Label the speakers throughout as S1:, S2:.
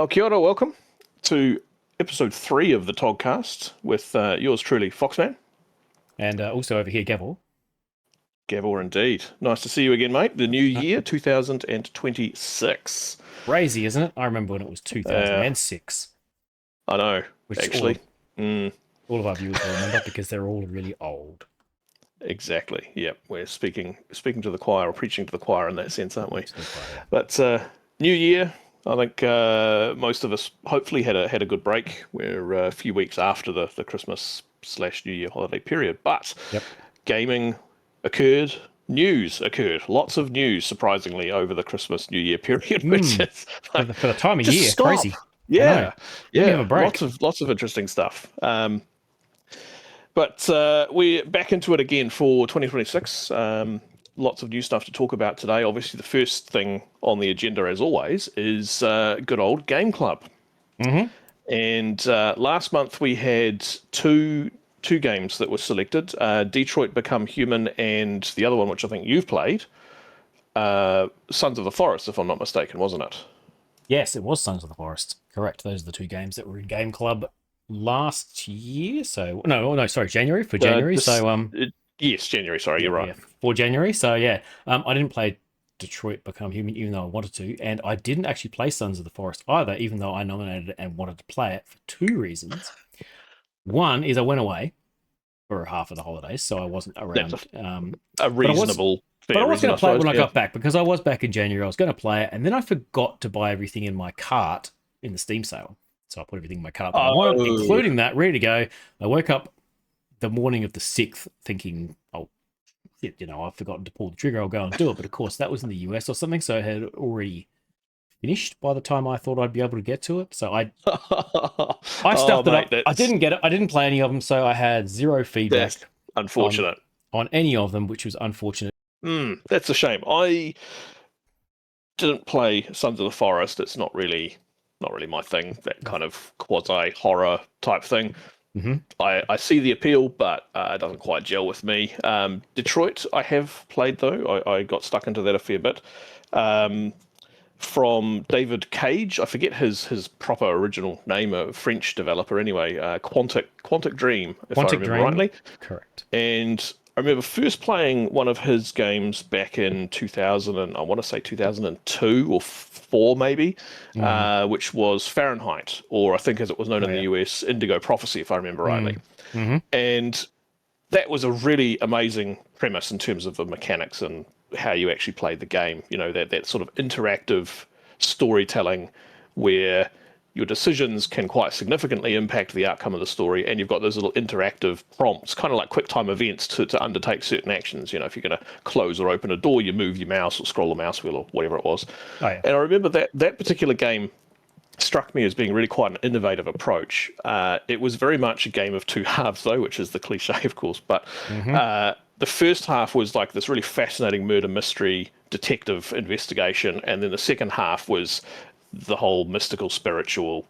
S1: Kia ora, welcome to episode 3 of the TOGCast with yours truly, Foxman.
S2: And also over here, Gavor.
S1: Gavor indeed. Nice to see you again, mate. The new year, 2026.
S2: Crazy, isn't it? I remember when it was
S1: Uh,
S2: 2006,
S1: I know,
S2: which
S1: actually.
S2: all of our viewers will remember because they're all really old.
S1: Exactly. Yep. We're speaking to the choir, or preaching to the choir in that sense, aren't we?
S2: Yeah.
S1: But new year. I think most of us hopefully had a good break. We're a few weeks after the Christmas/New Year holiday period, but
S2: Yep.
S1: gaming occurred, news occurred, lots of news surprisingly over the Christmas New Year period, which is
S2: For
S1: like,
S2: the time of
S1: just
S2: year,
S1: stop.
S2: crazy. I know.
S1: Yeah,
S2: Let me have a
S1: yeah,
S2: break.
S1: lots of interesting stuff. But we're back into it again for 2026. Lots of new stuff to talk about today. Obviously, the first thing on the agenda, as always, is good old Game Club.
S2: Mm-hmm.
S1: And last month we had two games that were selected: Detroit Become Human, and the other one, which I think you've played, Sons of the Forest, if I'm not mistaken, wasn't it?
S2: Yes, it was Sons of the Forest. Correct. Those are the two games that were in Game Club last year. So no, sorry, January for January.
S1: This,
S2: So
S1: yes, January. Sorry, you're right.
S2: for January. So yeah, I didn't play Detroit Become Human, even though I wanted to, and I didn't actually play Sons of the Forest either, even though I nominated it and wanted to play it for two reasons. One is I went away for half of the holidays, so I wasn't
S1: That's
S2: around.
S1: a
S2: But I was,
S1: reasonable,
S2: but I
S1: fair
S2: was
S1: reason,
S2: going
S1: I
S2: to play it
S1: suppose.
S2: when I
S1: Yeah.
S2: got back because I was back in January. I was going to play it, and then I forgot to buy everything in my cart in the Steam sale. So I put everything in my cart that I wanted,
S1: Oh,
S2: including that, ready to go. I woke up the morning of the 6th thinking, oh, shit, I've forgotten to pull the trigger. I'll go and do it. But of course, that was in the US or something, so it had already finished by the time I thought I'd be able to get to it. So I
S1: oh,
S2: stuffed it
S1: mate,
S2: up. I didn't get it. I didn't play any of them, so I had zero feedback
S1: that's
S2: on
S1: unfortunate.
S2: on any of them, which was unfortunate.
S1: That's a shame. I didn't play Sons of the Forest. It's not really my thing. That kind of quasi horror type thing.
S2: Mm-hmm.
S1: I see the appeal, but it doesn't quite gel with me. Detroit, I have played though. I got stuck into that a fair bit. Um, from David Cage, I forget his proper original name, a French developer anyway. Quantic Dream, if I
S2: Quantic
S1: remember
S2: Dream,
S1: rightly.
S2: correct.
S1: And I remember first playing one of his games back in 2000, and I want to say 2002 or 4 maybe,
S2: Mm.
S1: which was Fahrenheit, or I think as it was known
S2: Oh
S1: in the
S2: yeah.
S1: US, Indigo Prophecy, if I remember rightly.
S2: Mm. Mm-hmm.
S1: And that was a really amazing premise in terms of the mechanics and how you actually played the game. You know, that sort of interactive storytelling where your decisions can quite significantly impact the outcome of the story, and you've got those little interactive prompts, kind of like quick time events to undertake certain actions. You know, if you're going to close or open a door, you move your mouse or scroll the mouse wheel or whatever it was.
S2: Oh yeah.
S1: And I remember that particular game struck me as being really quite an innovative approach. It was very much a game of two halves, though, which is the cliche, of course. But
S2: Mm-hmm.
S1: the first half was like this really fascinating murder mystery detective investigation, and then the second half was the whole mystical, spiritual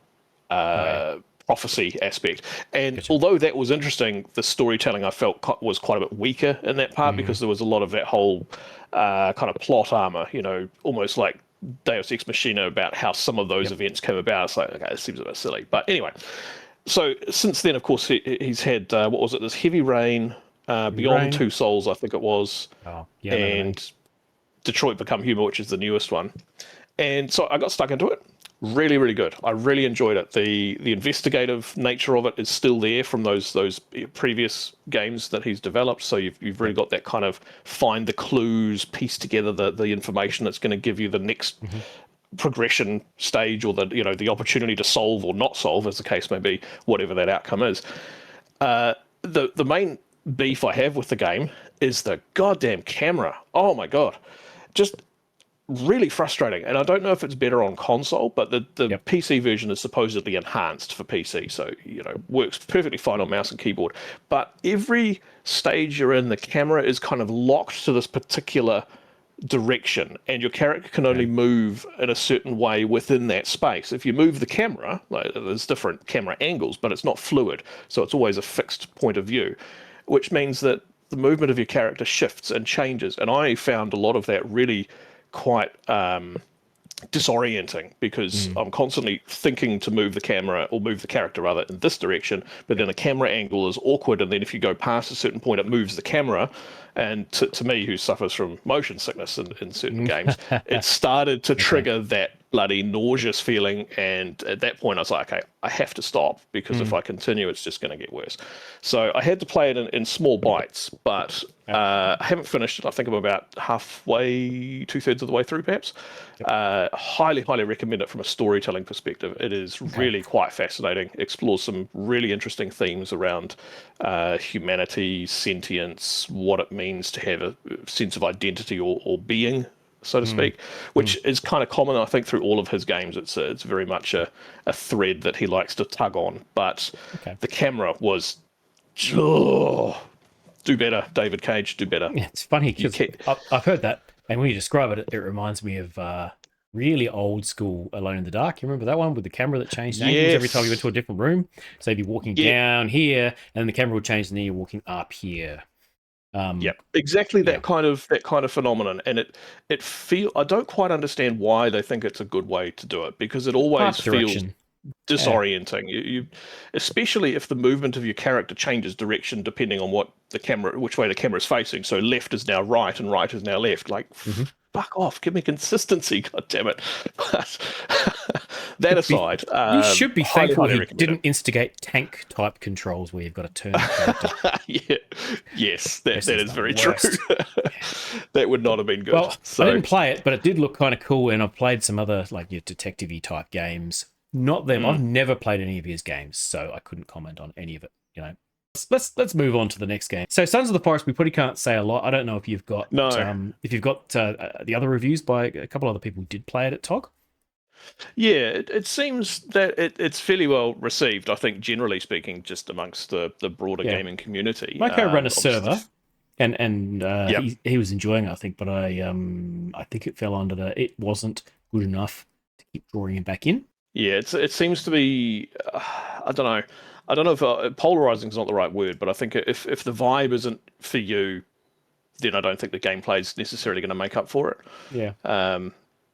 S2: Oh yeah.
S1: prophecy aspect. And
S2: Gotcha.
S1: although that was interesting, the storytelling I felt was quite a bit weaker in that part
S2: Mm-hmm.
S1: because there was a lot of that whole kind of plot armor, you know, almost like Deus Ex Machina about how some of those
S2: Yep.
S1: events came about. It's like, okay, this seems a bit silly. But anyway, so since then, of course, he's had, what was it, this Heavy Rain,
S2: Heavy
S1: Beyond
S2: Rain.
S1: Two Souls, I think it was,
S2: Oh yeah, I remember them.
S1: and Detroit Become Human, which is the newest one. And so I got stuck into it. Really, really good. I really enjoyed it. The investigative nature of it is still there from those previous games that he's developed. So you've really
S2: Yep.
S1: got that kind of find the clues, piece together the information that's going to give you the next
S2: Mm-hmm.
S1: progression stage, or the opportunity to solve or not solve, as the case may be, whatever that outcome is. The main beef I have with the game is the goddamn camera. Oh my god, just really frustrating. And I don't know if it's better on console, but the
S2: Yep.
S1: PC version is supposedly enhanced for PC, so works perfectly fine on mouse and keyboard. But every stage you're in, the camera is kind of locked to this particular direction, and your character can only
S2: Okay.
S1: move in a certain way within that space. If you move the camera, like, there's different camera angles, but it's not fluid, so it's always a fixed point of view, which means that the movement of your character shifts and changes. And I found a lot of that really quite disorienting because I'm constantly thinking to move the camera or move the character rather in this direction, but then the camera angle is awkward, and then if you go past a certain point, it moves the camera. And to me, who suffers from motion sickness in certain games, it started to trigger that bloody nauseous feeling. And at that point, I was like, okay, I have to stop, because if I continue, it's just going to get worse. So I had to play it in small bites, but I haven't finished it. I think I'm about halfway, 2/3 of the way through, perhaps. Highly, highly recommend it from a storytelling perspective. It is really quite fascinating. Explores some really interesting themes around humanity, sentience, what it means to have a sense of identity or being, so to speak, which is kind of common, I think, through all of his games. It's very much a thread that he likes to tug on. But the camera was, do better, David Cage, do better.
S2: Yeah, it's funny because I've heard that, and when you describe it, it reminds me of really old school Alone in the Dark. You remember that one with the camera that changed angles every time you went to a different room? So you'd be walking down here, and then the camera would change, and then you're walking up here.
S1: Exactly that kind of phenomenon. And it feel, I don't quite understand why they think it's a good way to do it, because it always feels disorienting. You especially if the movement of your character changes direction depending on which way the camera is facing. So left is now right and right is now left. Like, fuck off, give me consistency, god damn it. But that aside,
S2: you should be thankful he didn't instigate tank type controls where you've got to turn the character.
S1: Yes, that is very true. That would not have been good.
S2: Well, I didn't play it, but it did look kind of cool, and I've played some other like your detective-y type games. Not them. I've never played any of his games, so I couldn't comment on any of it. You know, let's move on to the next game. So, Sons of the Forest, we probably can't say a lot. I don't know if you've got the other reviews by a couple other people who did play it at TOG.
S1: Yeah, it seems that it's fairly well received, I think, generally speaking, just amongst the broader gaming community.
S2: Mako ran a server, and he was enjoying it, I think, but I think it fell under it wasn't good enough to keep drawing him back in.
S1: Yeah, it seems to be, I don't know if polarizing is not the right word, but I think if the vibe isn't for you, then I don't think the gameplay is necessarily going to make up for it.
S2: Yeah.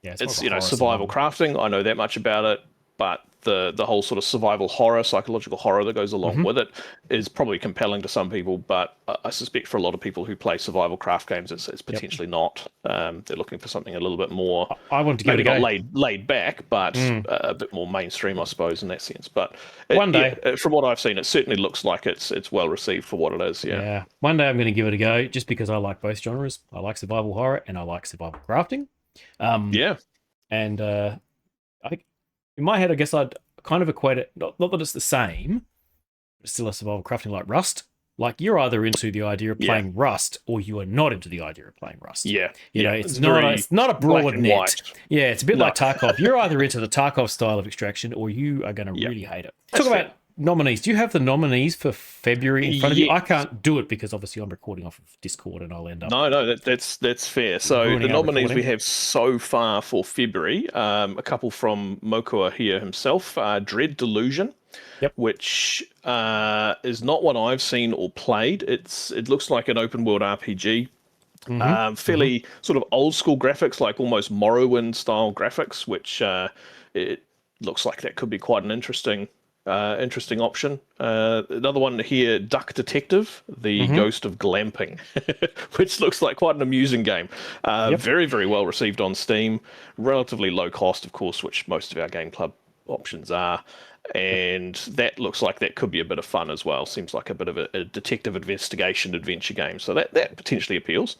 S1: It's survival crafting. I know that much about it, but the whole sort of survival horror, psychological horror that goes along with it is probably compelling to some people, but I suspect for a lot of people who play survival craft games, it's potentially not. They're looking for something a little bit more.
S2: I want to give it a go.
S1: Not laid back, but a bit more mainstream, I suppose, in that sense. But
S2: one day,
S1: from what I've seen, it certainly looks like it's well received for what it is. Yeah.
S2: One day I'm going to give it a go, just because I like both genres. I like survival horror and I like survival crafting. And I think in my head, I guess I'd kind of equate it, not that it's the same, but still a survival crafting like Rust. Like, you're either into the idea of playing Rust, or you are not into the idea of playing Rust.
S1: Yeah.
S2: You know, it's not a broad net. White. Yeah, it's a bit like Tarkov. You're either into the Tarkov style of extraction, or you are going to really hate it. Talk about nominees. Do you have the nominees for February in front of you? I can't do it because obviously I'm recording off of Discord and I'll end up.
S1: No, that's fair. So the nominees we have so far for February, a couple from Mokua here himself, Dread Delusion, which is not one I've seen or played. It looks like an open world RPG. Fairly sort of old school graphics, like almost Morrowind style graphics, which it looks like that could be quite an interesting option. Another one here, Duck Detective, the Ghost of Glamping, which looks like quite an amusing game. Very, very well received on Steam. Relatively low cost, of course, which most of our Game Club options are. And that looks like that could be a bit of fun as well. Seems like a bit of a detective investigation adventure game. So that potentially appeals.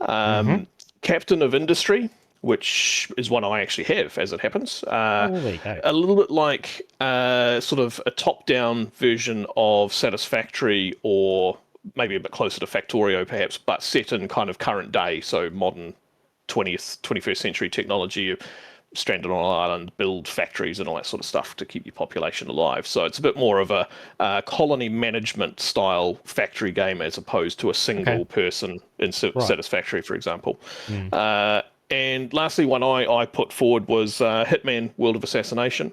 S1: Captain of Industry, which is one I actually have, as it happens. A little bit like sort of a top-down version of Satisfactory, or maybe a bit closer to Factorio, perhaps, but set in kind of current day, so modern 21st century technology, stranded on an island, build factories and all that sort of stuff to keep your population alive. So it's a bit more of a colony management style factory game, as opposed to a single person in Satisfactory, for example. And lastly, one I put forward was Hitman World of Assassination,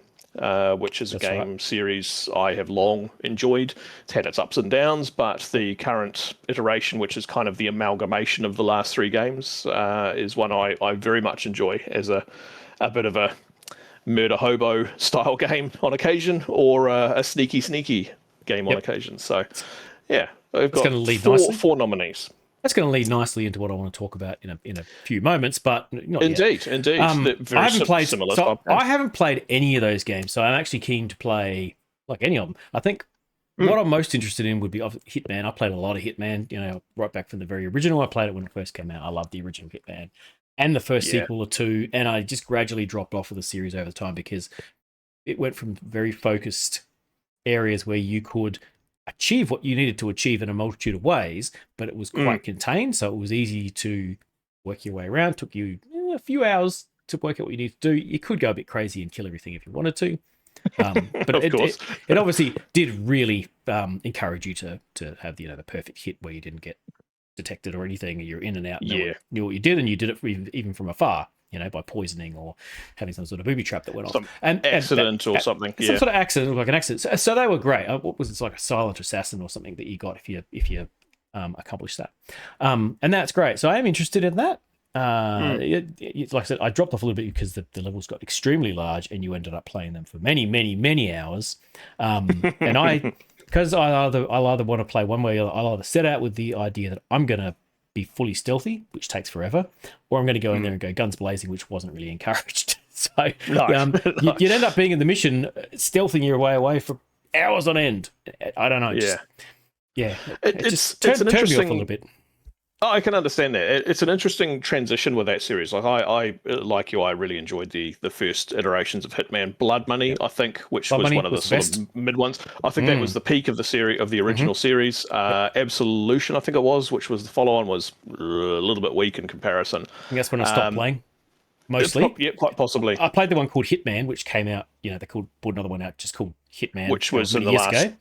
S1: which is a game series I have long enjoyed. It's had its ups and downs, but the current iteration, which is kind of the amalgamation of the last three games, is one I very much enjoy as a a bit of a murder hobo style game on occasion, or a sneaky game on occasion. So, yeah, we've got four nominees.
S2: That's going to lead nicely into what I want to talk about in a few moments, but not
S1: yet. Indeed.
S2: I haven't played any of those games, so I'm actually keen to play like any of them. I think what I'm most interested in would be Hitman. I played a lot of Hitman, right back from the very original. I played it when it first came out. I loved the original Hitman and the first sequel or two, and I just gradually dropped off of the series over the time because it went from very focused areas where you could achieve what you needed to achieve in a multitude of ways, but it was quite contained, so it was easy to work your way around. It took you a few hours to work out what you need to do. You could go a bit crazy and kill everything if you wanted to, but it obviously did really encourage you to have the perfect hit where you didn't get detected or anything. You're in and out, knew what you did, and you did it even from afar. By poisoning or having some sort of booby trap that went off.
S1: Something. Some sort
S2: of accident, like an accident. So they were great. What was it, like a silent assassin or something that you got if you accomplished that? And that's great. So I am interested in that. Like I said, I dropped off a little bit because the levels got extremely large, and you ended up playing them for many hours. Because I either want to play one way, or I'll either set out with the idea that I'm gonna be fully stealthy, which takes forever, or I'm going to go in there and go guns blazing, which wasn't really encouraged. So you'd end up being in the mission stealthing your way away for hours on end. I don't know. It just turned me off a little bit.
S1: I can understand that. It's an interesting transition with that series. Like I like you, I really enjoyed the first iterations of Hitman. Blood Money, I think, which was one of the sort of mid ones. I think that was the peak of the series, of the original series. Absolution, I think it was, which was the follow-on, was a little bit weak in comparison.
S2: I think that's when I stopped playing. Mostly,
S1: quite possibly.
S2: I played the one called Hitman, which came out. They brought another one out just called Hitman,
S1: which was in the last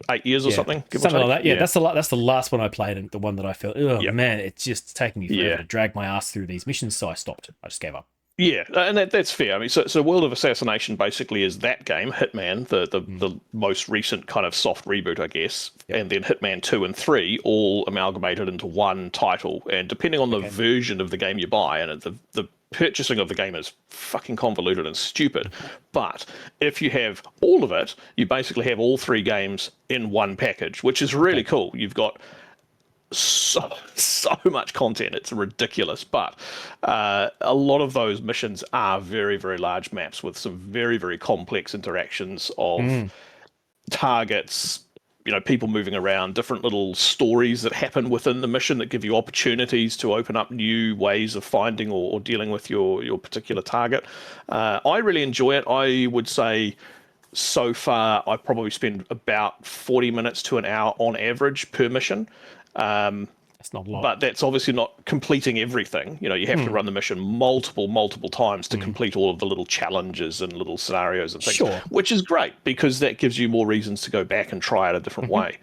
S1: 8 years or something.
S2: Something like that. Yeah, that's the last one I played, and the one that I felt, man, it's just taking me forever to drag my ass through these missions. So I stopped. I just gave up.
S1: Yeah, and that's fair. I mean, so World of Assassination basically is that game, Hitman, the most recent kind of soft reboot, I guess, and then Hitman 2 and 3 all amalgamated into one title. And depending on the version of the game you buy, and the purchasing of the game is fucking convoluted and stupid. But if you have all of it, you basically have all three games in one package, which is really cool. You've got so much content, it's ridiculous, but a lot of those missions are very, very large maps with some very, very complex interactions of targets, people moving around, different little stories that happen within the mission that give you opportunities to open up new ways of finding or dealing with your particular target. I really enjoy it. I would say so far I probably spend about 40 minutes to an hour on average per mission.
S2: That's not a lot.
S1: But that's obviously not completing everything. You have to run the mission multiple times to complete all of the little challenges and little scenarios and things, which is great because that gives you more reasons to go back and try it a different way.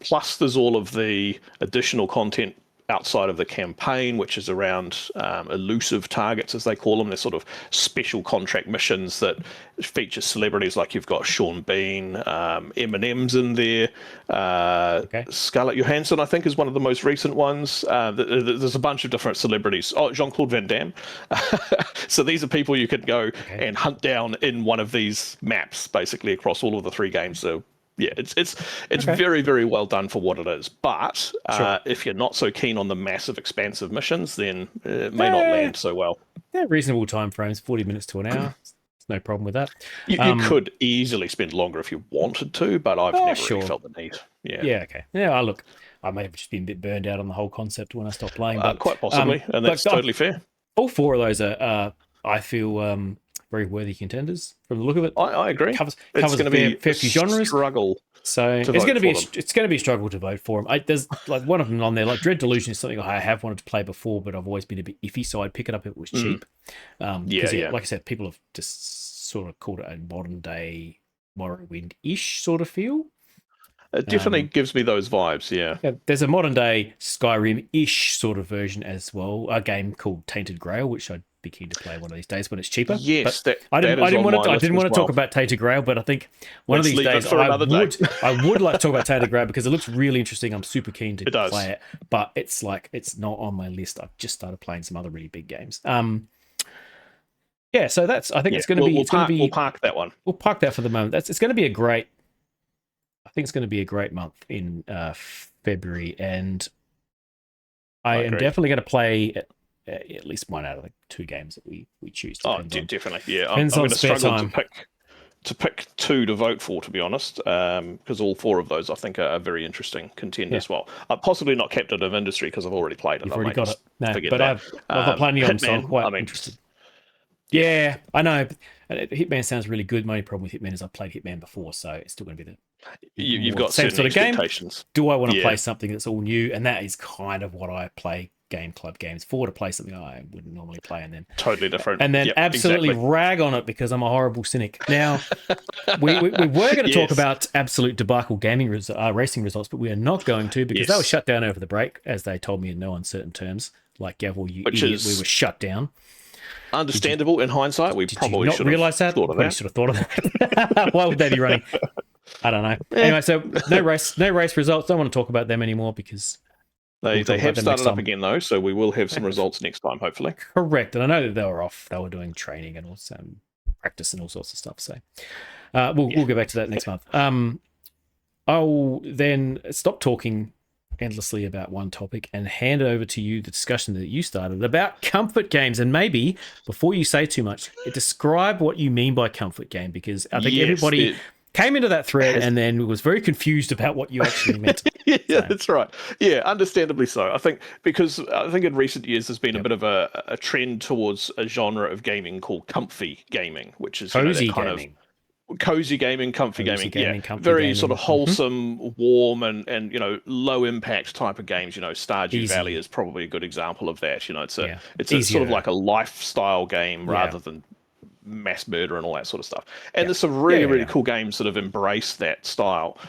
S1: Plus, there's all of the additional content outside of the campaign, which is around elusive targets, as they call them. They're sort of special contract missions that feature celebrities, like you've got Sean Bean, Eminem's in there, Scarlett Johansson, I think, is one of the most recent ones. There's a bunch of different celebrities. Jean-Claude Van Damme. So these are people you could go and hunt down in one of these maps, basically across all of the three games. So yeah, it's very, very well done for what it is. But if you're not so keen on the massive, expansive missions, then it may not land so well.
S2: They're reasonable time frames, 40 minutes to an hour. There's no problem with that.
S1: You could easily spend longer if you wanted to, but I've never really felt the need.
S2: Yeah, okay. Yeah, look, I may have just been a bit burned out on the whole concept when I stopped playing. But,
S1: quite possibly, and that's totally fair.
S2: All four of those are, I feel, very worthy contenders from the look of it.
S1: I agree.
S2: Covers going to be a few genres.
S1: Struggle.
S2: So it's going to be a struggle to vote for them. There's like one of them on there, like Dread Delusion is something I have wanted to play before, but I've always been a bit iffy, so I'd pick it up if it was cheap. Like I said, people have just sort of called it a modern day Morrowind-ish sort of feel.
S1: It definitely gives me those vibes, yeah.
S2: There's a modern day Skyrim-ish sort of version as well, a game called Tainted Grail, which I'd be keen to play one of these days when it's cheaper.
S1: Yes,
S2: I didn't want to talk about Tainted Grail, but I think one of these days I would like to talk about Tainted Grail because it looks really interesting. I'm super keen to play it, but it's not on my list. I've just started playing some other really big games. yeah, so that's, I think it's going to be,
S1: we'll park that one.
S2: We'll park that for the moment. It's going to be a great, I think it's going to be a great month in February, and I am definitely going to play at least one out of the 2 games that we choose.
S1: Definitely, yeah. I'm going to struggle to pick 2 to vote for, to be honest, because all 4 of those I think are very interesting contenders. Well, possibly not Captain of Industry because I've already played it.
S2: You've already got it. No, but I've got plenty of them, so I'm quite interested. Yeah, I know. Hitman sounds really good. My only problem with Hitman is I've played Hitman before, so it's still going to be
S1: you've got
S2: same sort of game. Do I want to play
S1: something
S2: something that's all new? And that is kind of what I play Game Club games for, to play something I wouldn't normally play, and then
S1: totally different,
S2: and then absolutely rag on it because I'm a horrible cynic. Now, we were going to talk about absolute debacle gaming racing results, but we are not going to because they were shut down over the break, as they told me in no uncertain terms. Like Gavor, you idiot, we were shut down.
S1: Understandable in hindsight. We probably should have
S2: realised that. Probably should have thought of that. Why would they be running? I don't know. Anyway, so no race results. Don't want to talk about them anymore because
S1: they have started up again though, so we will have some results next time, hopefully.
S2: Correct, and I know that they were off. They were doing training and also practice and all sorts of stuff. So we'll go back to that next month. I'll then stop talking endlessly about one topic and hand over to you the discussion that you started about comfort games. And maybe before you say too much, describe what you mean by comfort game, because I think everybody came into that thread and then was very confused about what you actually meant.
S1: That's right. Yeah, understandably so. I think in recent years there's been a bit of a trend towards a genre of gaming called comfy gaming, which is
S2: cozy gaming.
S1: Cozy gaming, comfy gaming, very gaming. Sort of wholesome, warm, and low impact type of games. Stardew Valley is probably a good example of that. It's sort of like a lifestyle game rather than mass murder and all that sort of stuff. And there's some really cool games that have embraced that style.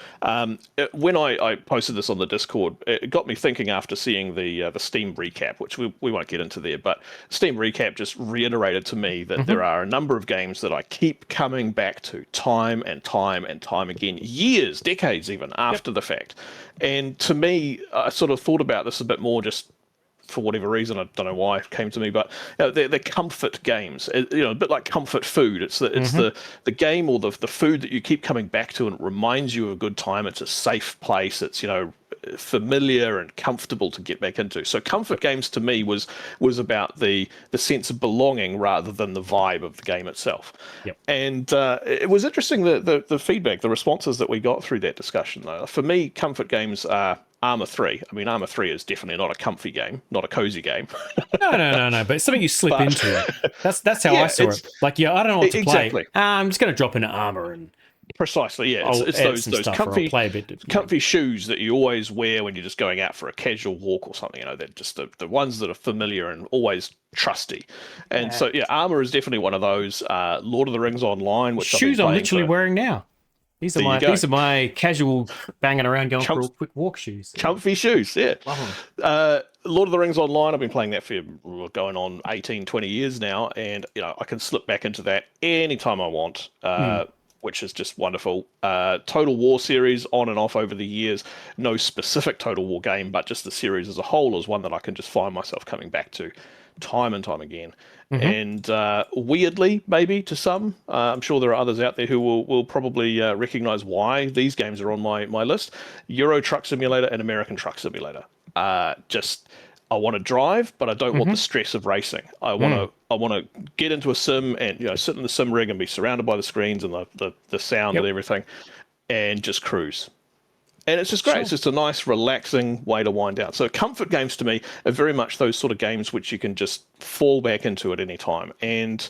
S1: When I posted this on the Discord, it got me thinking after seeing the Steam recap, which we won't get into there, but Steam recap just reiterated to me that there are a number of games that I keep coming back to time and time and time again, years, decades even after the fact. And to me, I sort of thought about this a bit more just for whatever reason, I don't know why it came to me, but they're comfort games. A bit like comfort food. It's the game or the food that you keep coming back to, and it reminds you of a good time. It's a safe place. It's familiar and comfortable to get back into. So comfort games to me was about the sense of belonging rather than the vibe of the game itself. And it was interesting the feedback, the responses that we got through that discussion. Though for me, comfort games are Arma 3. I mean, Arma 3 is definitely not a comfy game, not a cozy game.
S2: No. But it's something you slip into. That's how I saw it. Like, I don't know what to play. I'm just going to drop into Arma and...
S1: Precisely, yeah. It's those comfy shoes that you always wear when you're just going out for a casual walk or something. They're just the ones that are familiar and always trusty. And so, Arma is definitely one of those. Lord of the Rings Online, which
S2: shoes I'm literally wearing now. These are my casual banging around going for a quick walk shoes.
S1: Comfy shoes, yeah. Lord of the Rings Online, I've been playing that for going on 18, 20 years now, and I can slip back into that anytime I want, which is just wonderful. Total War series on and off over the years. No specific Total War game, but just the series as a whole is one that I can just find myself coming back to time and time again. And weirdly, maybe to some, I'm sure there are others out there who will probably recognize why these games are on my list. Euro Truck Simulator and American Truck Simulator. I want to drive, but I don't want the stress of racing. I want to get into a sim and sit in the sim rig and be surrounded by the screens and the sound and everything, and just cruise. And it's just great. Sure. It's just a nice, relaxing way to wind down. So comfort games to me are very much those sort of games which you can just fall back into at any time. And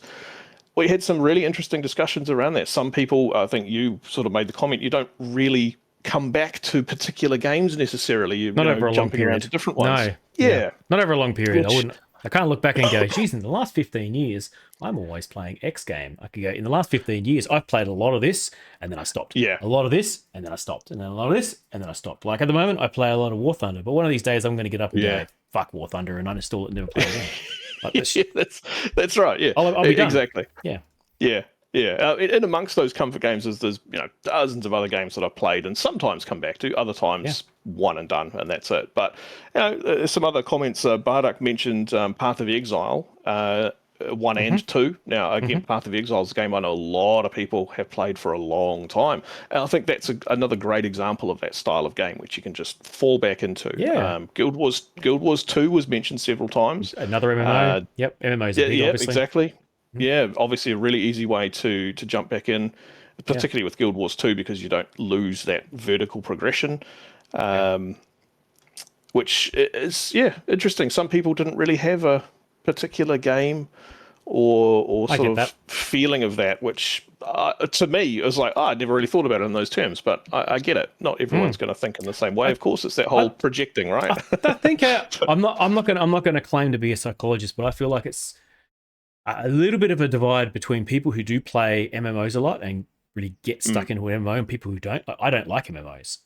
S1: we had some really interesting discussions around that. Some people, I think you sort of made the comment, you don't really come back to particular games necessarily. You're
S2: not over a long period.
S1: Around to different ones.
S2: No. Yeah. Not over a long period. I can't look back and go, geez, in the last 15 years, I'm always playing X game. I could go, in the last 15 years, I've played a lot of this, and then I stopped.
S1: Yeah.
S2: A lot of this, and then I stopped. And then a lot of this, and then I stopped. Like at the moment, I play a lot of War Thunder, but one of these days I'm going to get up and go, fuck War Thunder, and uninstall it and never play it again.
S1: That's right, yeah.
S2: I'll be done.
S1: Exactly.
S2: Yeah.
S1: Yeah. Yeah, in amongst those comfort games, there's dozens of other games that I've played and sometimes come back to. Other times, one and done, and that's it. But some other comments. Bardock mentioned Path of Exile. 1 and 2. Now, again, Path of Exile is a game I know a lot of people have played for a long time. And I think that's another great example of that style of game, which you can just fall back into.
S2: Yeah.
S1: Guild Wars 2 was mentioned several times.
S2: Another MMO. Yep, MMOs are big, obviously.
S1: Exactly. Yeah, obviously a really easy way to jump back in, particularly with Guild Wars 2, because you don't lose that vertical progression. Which is, interesting. Some people didn't really have a particular game or sort of feeling of that, which to me, it was like, I never really thought about it in those terms, but I get it. Not everyone's going to think in the same way. Of course, it's that whole projecting, right?
S2: I think I'm not going to claim to be a psychologist, but I feel like it's a little bit of a divide between people who do play MMOs a lot and really get stuck into an MMO and people who don't. I don't like MMOs.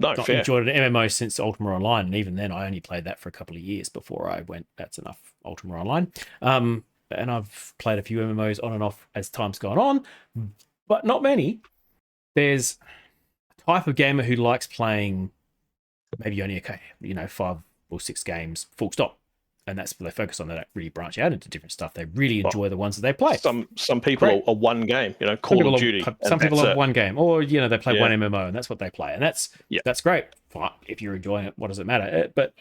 S2: Not enjoyed an MMO since Ultima Online, and even then I only played that for a couple of years before I went, that's enough, Ultima Online. And I've played a few MMOs on and off as time's gone on, but not many. There's a type of gamer who likes playing maybe only 5 or 6 games, full stop. And that's what they focus on. They don't really branch out into different stuff. They really enjoy the ones that they play.
S1: Some people are one game, Call of Duty.
S2: Some people are one game, or they play one MMO, and that's what they play, and that's great. Fine. If you're enjoying it, what does it matter? But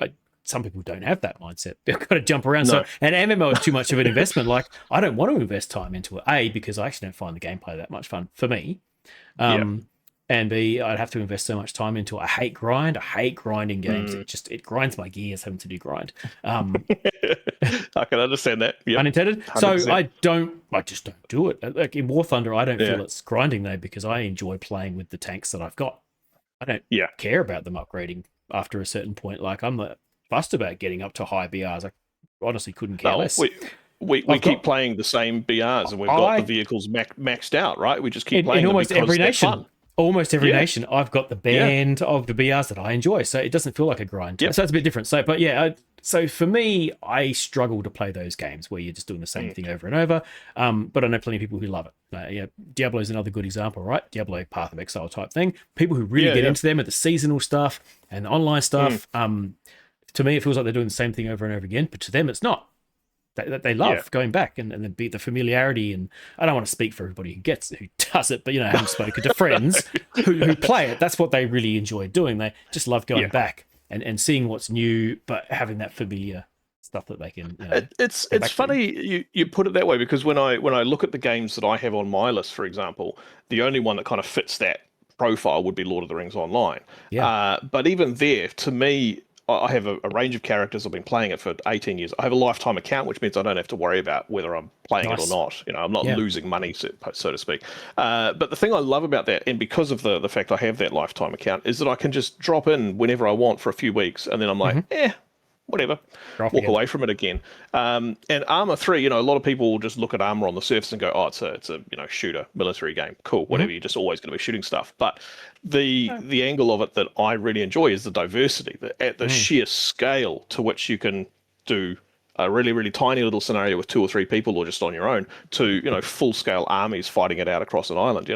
S2: some people don't have that mindset. They've got to jump around. No. So, and MMO is too much of an investment. Like, I don't want to invest time into it. Because I actually don't find the gameplay that much fun for me. And B, I'd have to invest so much time into it. I hate grind. I hate grinding games. It grinds my gears having to do grind.
S1: I can understand that. Yep.
S2: Unintended. 100%. So I just don't do it. Like in War Thunder, I don't feel it's grinding though, because I enjoy playing with the tanks that I've got. I don't care about them upgrading after a certain point. Like, I'm not fussed about getting up to high BRs. I honestly couldn't care less.
S1: We keep playing the same BRs, and we've got the vehicles maxed out, right? We just keep playing
S2: in
S1: them
S2: almost every nation.
S1: Fun.
S2: Almost every nation, I've got the band of the BRs that I enjoy, so it doesn't feel like a grind. So it's a bit different. So, but so for me, I struggle to play those games where you're just doing the same thing over and over. But I know plenty of people who love it. Diablo is another good example, right? Diablo, Path of Exile type thing. People who really get into them at the seasonal stuff and the online stuff. To me, it feels like they're doing the same thing over and over again, but to them, it's not. That they love going back and the familiarity, and I don't want to speak for everybody who does it, but having spoken to friends who play it, that's what they really enjoy doing. They just love going back and seeing what's new, but having that familiar stuff that they can.
S1: It's funny you put it that way, because when I look at the games that I have on my list, for example, the only one that kind of fits that profile would be Lord of the Rings Online. But even there, to me, I have a range of characters. I've been playing it for 18 years. I have a lifetime account, which means I don't have to worry about whether I'm playing it or not. I'm not losing money, so to speak. But the thing I love about that, and because of the fact I have that lifetime account, is that I can just drop in whenever I want for a few weeks, and then I'm like, whatever, walk away from it again. And Arma 3, a lot of people will just look at Arma on the surface and go, oh, it's a shooter, military game. Cool, whatever, you're just always going to be shooting stuff. But the angle of it that I really enjoy is the diversity, the sheer scale to which you can do a really, really tiny little scenario with 2 or 3 people or just on your own to, full-scale armies fighting it out across an island.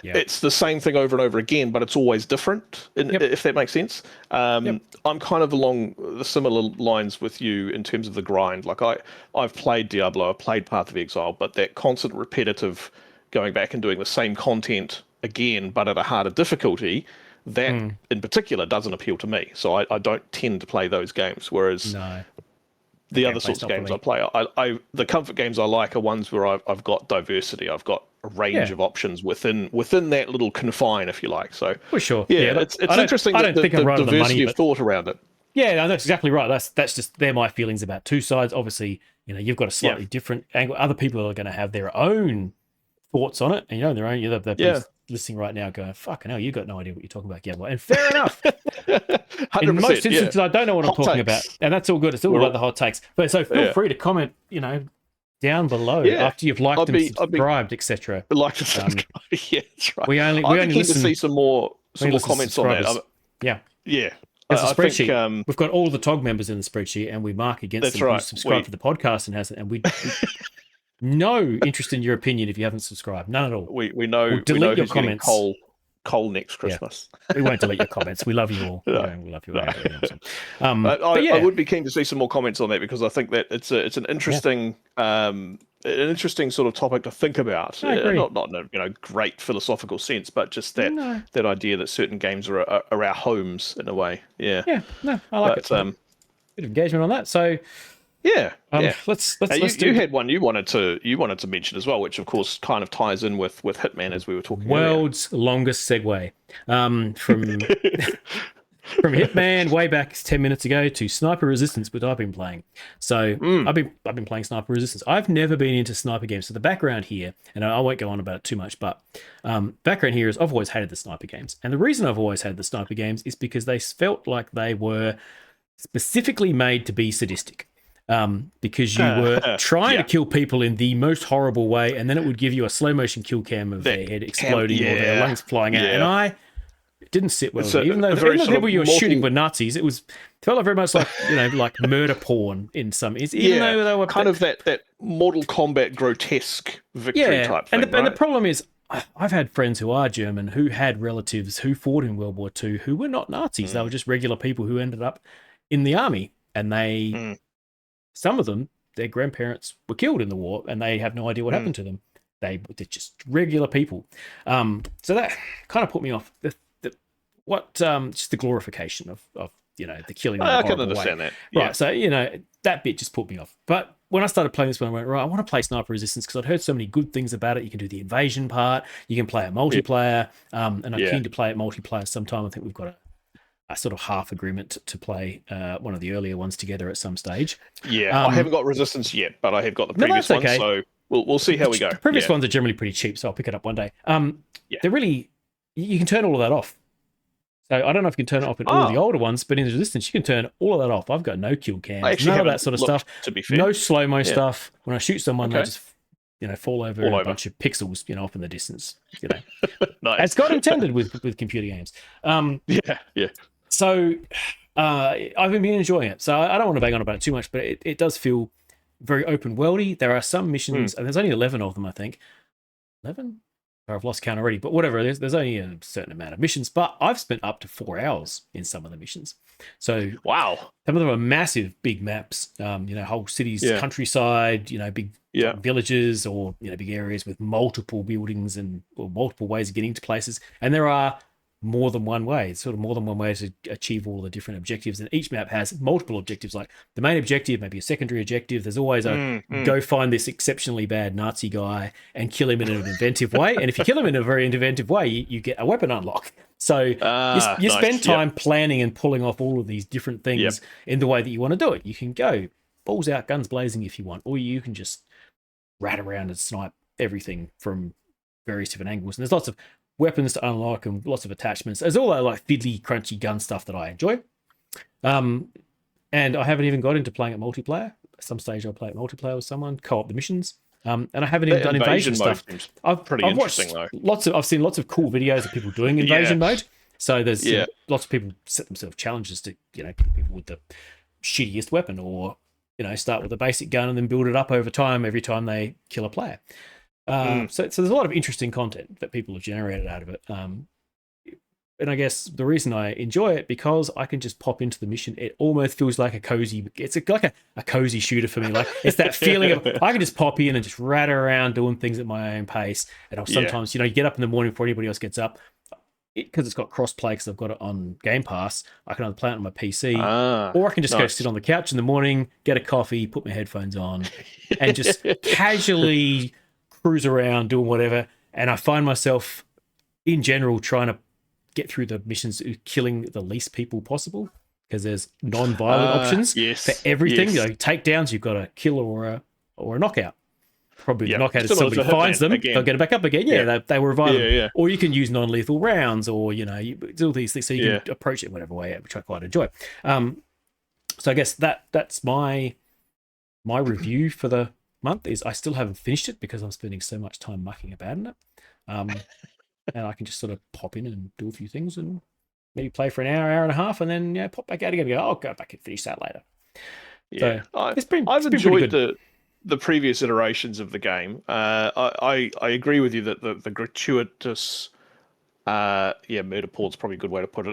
S1: It's the same thing over and over again, but it's always different, if that makes sense. I'm kind of along the similar lines with you in terms of the grind. Like, I've played Diablo, I've played Path of Exile, but that constant repetitive going back and doing the same content again, but at a harder difficulty, that in particular doesn't appeal to me. So I don't tend to play those games, whereas the other sorts of games I play, the comfort games I like are ones where I've got diversity. I've got a range of options within that little confine, if you like. So
S2: for sure,
S1: it's interesting the diversity of thought around it.
S2: Yeah, that's exactly right. That's just they're my feelings about two sides. Obviously, you've got a slightly different angle. Other people are going to have their own thoughts on it, and their own. They're listening right now, going, "Fucking hell, you got no idea what you're talking about." Yeah, well, and fair enough. In most instances, I don't know what I'm talking about, and that's all good. It's all about the hot takes. But so feel free to comment, down below after you've liked and subscribed, etc.
S1: Like to subscribe. Yeah, that's right.
S2: We only listen
S1: to see some more comments on that.
S2: Yeah. There's a spreadsheet. We've got all the TOG members in the spreadsheet, and we mark against them who subscribe to the podcast and hasn't. And we no interest in your opinion if you haven't subscribed. None at all.
S1: We know.
S2: Delete
S1: we know
S2: your
S1: who's
S2: comments.
S1: Getting coal. Cole next
S2: Yeah.
S1: Christmas.
S2: We won't delete your comments. We love you all.
S1: No.
S2: We love you.
S1: No.
S2: Awesome.
S1: I
S2: yeah.
S1: would be keen to see some more comments on that, because I think that it's an interesting an interesting sort of topic to think about.
S2: I agree.
S1: Not in a great philosophical sense, but just that
S2: No.
S1: that idea that certain games are our homes in a way. Yeah.
S2: Yeah. No, I like it. Bit of engagement on that. So
S1: yeah.
S2: let's
S1: you had one you wanted to mention as well, which of course kind of ties in with Hitman, as we were talking
S2: world's longest segue from from Hitman way back 10 minutes ago to Sniper Resistance, which I've been playing. So I've been playing Sniper Resistance. I've never been into sniper games. So the background here, and I won't go on about it too much, but background here is I've always hated the sniper games. And the reason I've always hated the sniper games is because they felt like they were specifically made to be sadistic. Because you were trying to kill people in the most horrible way, and then it would give you a slow motion kill cam of their head exploding or their lungs flying out. And I didn't sit well with it. Even though the people you were shooting were Nazis, it felt like very much like like murder porn in some. Even though they were
S1: kind of that Mortal Kombat grotesque victory type thing.
S2: And the problem is, I've had friends who are German who had relatives who fought in World War II who were not Nazis. They were just regular people who ended up in the army, and they. Some of them, their grandparents were killed in the war, and they have no idea what happened to them. They're just regular people. So that kind of put me off. Just the glorification of the killing. I
S1: can understand that.
S2: Yeah. Right. So that bit just put me off. But when I started playing this one, I went, right, I want to play Sniper Resistance because I'd heard so many good things about it. You can do the invasion part. You can play it multiplayer. And I'm keen to play it multiplayer sometime. I think we've got a sort of half agreement to play one of the earlier ones together at some stage.
S1: Yeah, I haven't got Resistance yet, but I have got the previous one, so we'll see how we go.
S2: The previous ones are generally pretty cheap, so I'll pick it up one day. They're really, you can turn all of that off. So I don't know if you can turn it off in all the older ones, but in Resistance, you can turn all of that off. I've got no kill cams, none of that sort of stuff. To be fair. No slow-mo stuff. When I shoot someone, they just fall over a bunch of pixels, off in the distance.
S1: Nice.
S2: As God intended with computer games. So I've been enjoying it. So I don't want to bang on about it too much, but it does feel very open worldy. There are some missions, and there's only 11 of them, I think. 11? I've lost count already, but whatever. There's only a certain amount of missions, but I've spent up to 4 hours in some of the missions. So
S1: wow,
S2: some of them are massive, big maps. Whole cities, countryside. Big villages or big areas with multiple buildings or multiple ways of getting to places. And there are more than one way. It's sort of more than one way to achieve all the different objectives. And each map has multiple objectives, like the main objective, maybe a secondary objective. There's always a go find this exceptionally bad Nazi guy and kill him in an inventive way. And if you kill him in a very inventive way, you get a weapon unlock. So you spend time planning and pulling off all of these different things in the way that you want to do it. You can go balls out, guns blazing if you want, or you can just rat around and snipe everything from various different angles. And there's lots of weapons to unlock and lots of attachments. There's all that like fiddly, crunchy gun stuff that I enjoy. And I haven't even got into playing it multiplayer. At some stage I'll play it multiplayer with someone, co-op the missions. And I haven't even done invasion stuff. I've watched I've seen lots of cool videos of people doing invasion mode. So there's lots of people set themselves challenges to, people with the shittiest weapon, or, start with a basic gun and then build it up over time every time they kill a player. So there's a lot of interesting content that people have generated out of it. And I guess the reason I enjoy it, because I can just pop into the mission. It almost feels like it's like a cozy shooter for me. Like it's that feeling of I can just pop in and just rat around doing things at my own pace. And I'll sometimes, you get up in the morning before anybody else gets up. Because it's got cross-play, because I've got it on Game Pass, I can either play it on my PC, or I can just go sit on the couch in the morning, get a coffee, put my headphones on, and just casually cruise around doing whatever. And I find myself, in general, trying to get through the missions, killing the least people possible, because there's non-violent options for everything. Takedowns, you've got a kill or a knockout. Probably the knockout is somebody finds them, they'll get it back up again. They were violent. Or you can use non-lethal rounds, or you do all these things, so you can approach it whatever way, which I quite enjoy. So I guess that's my review for the month. Is I still haven't finished it because I'm spending so much time mucking about in it. And I can just sort of pop in and do a few things and maybe play for an hour and a half, and then pop back out again and go, I'll go back and finish that later.
S1: Yeah, so I've enjoyed the previous iterations of the game. I agree with you that the gratuitous murder porn's probably a good way to put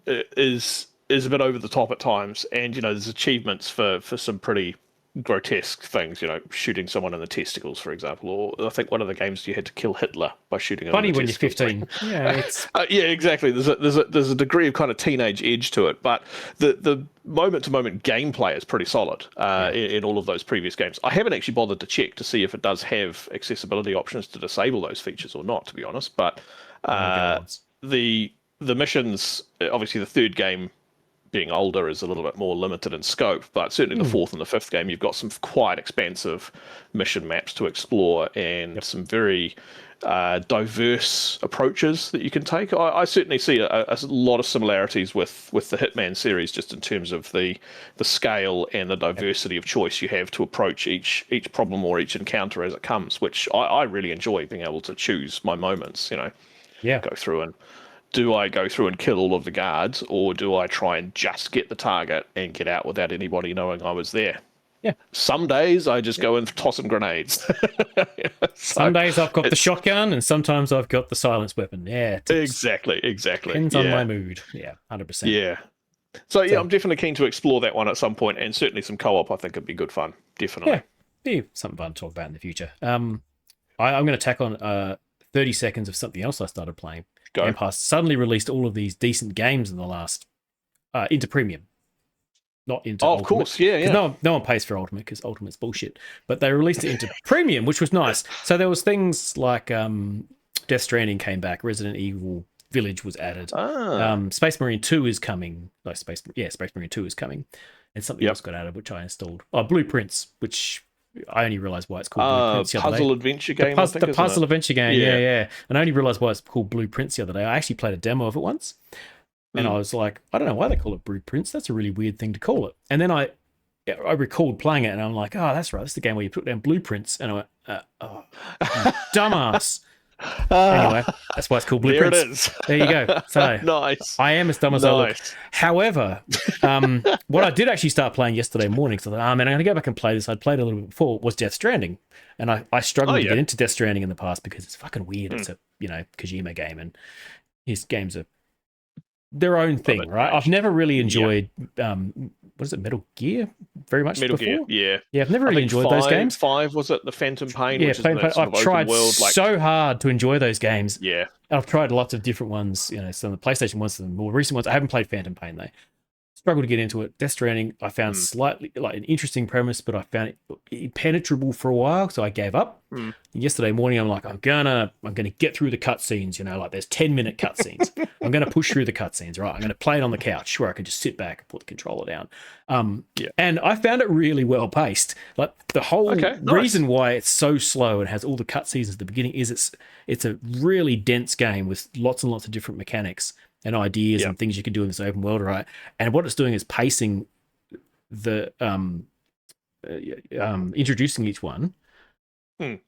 S1: it, is a bit over the top at times, and there's achievements for some pretty grotesque things, shooting someone in the testicles, for example, or I think one of the games you had to kill Hitler by shooting him
S2: Funny
S1: in the
S2: when you're
S1: testicles.
S2: 15. Yeah, it's
S1: Yeah, exactly. There's a degree of kind of teenage edge to it, but the moment to moment gameplay is pretty solid in all of those previous games. I haven't actually bothered to check to see if it does have accessibility options to disable those features or not, to be honest. But the missions, obviously, the third game being older is a little bit more limited in scope, but certainly the fourth and the fifth game, you've got some quite expansive mission maps to explore and some very diverse approaches that you can take. I certainly see a lot of similarities with the Hitman series, just in terms of the scale and the diversity of choice you have to approach each problem or each encounter as it comes, which I really enjoy, being able to choose my moments, go through and do I go through and kill all of the guards, or do I try and just get the target and get out without anybody knowing I was there?
S2: Yeah.
S1: Some days I just go and toss some grenades.
S2: Some days I've got the shotgun, and sometimes I've got the silence weapon. Yeah.
S1: Exactly.
S2: Depends on my mood. Yeah, 100%.
S1: Yeah. So I'm definitely keen to explore that one at some point, and certainly some co-op I think would be good fun. Definitely.
S2: Yeah, be something fun to talk about in the future. I'm going to tack on 30 seconds of something else I started playing. Game Pass suddenly released all of these decent games in the last into premium, not into
S1: of
S2: Ultimate.
S1: Course, yeah.
S2: No one pays for Ultimate because Ultimate's bullshit. But they released it into premium, which was nice. So there was things like Death Stranding came back, Resident Evil Village was added, Space Marine 2 is coming. Like Space Marine 2 is coming, and something else got added, which I installed. Blueprints, which I only realized why it's called Blueprints the other day.
S1: Puzzle adventure game.
S2: The puzzle adventure game, yeah. And I only realized why it's called Blueprints the other day. I actually played a demo of it once, and I was like, I don't know why they call it Blueprints. That's a really weird thing to call it. And then I recalled playing it, and I'm like, oh, that's right. That's the game where you put down blueprints. And I went, oh, dumbass. Anyway, that's why it's called Blueprints.
S1: There it is.
S2: There you go. So
S1: nice.
S2: I am as dumb as I look. However, what I did actually start playing yesterday morning, so I thought, man, I'm going to go back and play this. I'd played a little bit before, was Death Stranding. And I struggled to get into Death Stranding in the past because it's fucking weird. It's a, Kojima game, and his games are their own thing, right? I've never really enjoyed what is it, Metal Gear? Very much
S1: Metal
S2: before?
S1: Gear, yeah.
S2: I've never really enjoyed those games.
S1: 5 was it, the Phantom Pain?
S2: Yeah,
S1: which is
S2: Phantom Pain. I've tried
S1: world,
S2: so hard to enjoy those games.
S1: Yeah.
S2: I've tried lots of different ones, some of the PlayStation ones, some more recent ones. I haven't played Phantom Pain though. Struggled to get into it. Death Stranding, I found slightly like an interesting premise, but I found it impenetrable for a while, so I gave up. Yesterday morning, I'm like, I'm gonna get through the cutscenes. Like there's 10-minute cutscenes. I'm gonna push through the cutscenes. Right, I'm gonna play it on the couch where I can just sit back and put the controller down. And I found it really well paced. Like the whole reason why it's so slow and has all the cutscenes at the beginning is it's a really dense game with lots and lots of different mechanics and ideas and things you can do in this open world, right? And what it's doing is pacing the introducing each one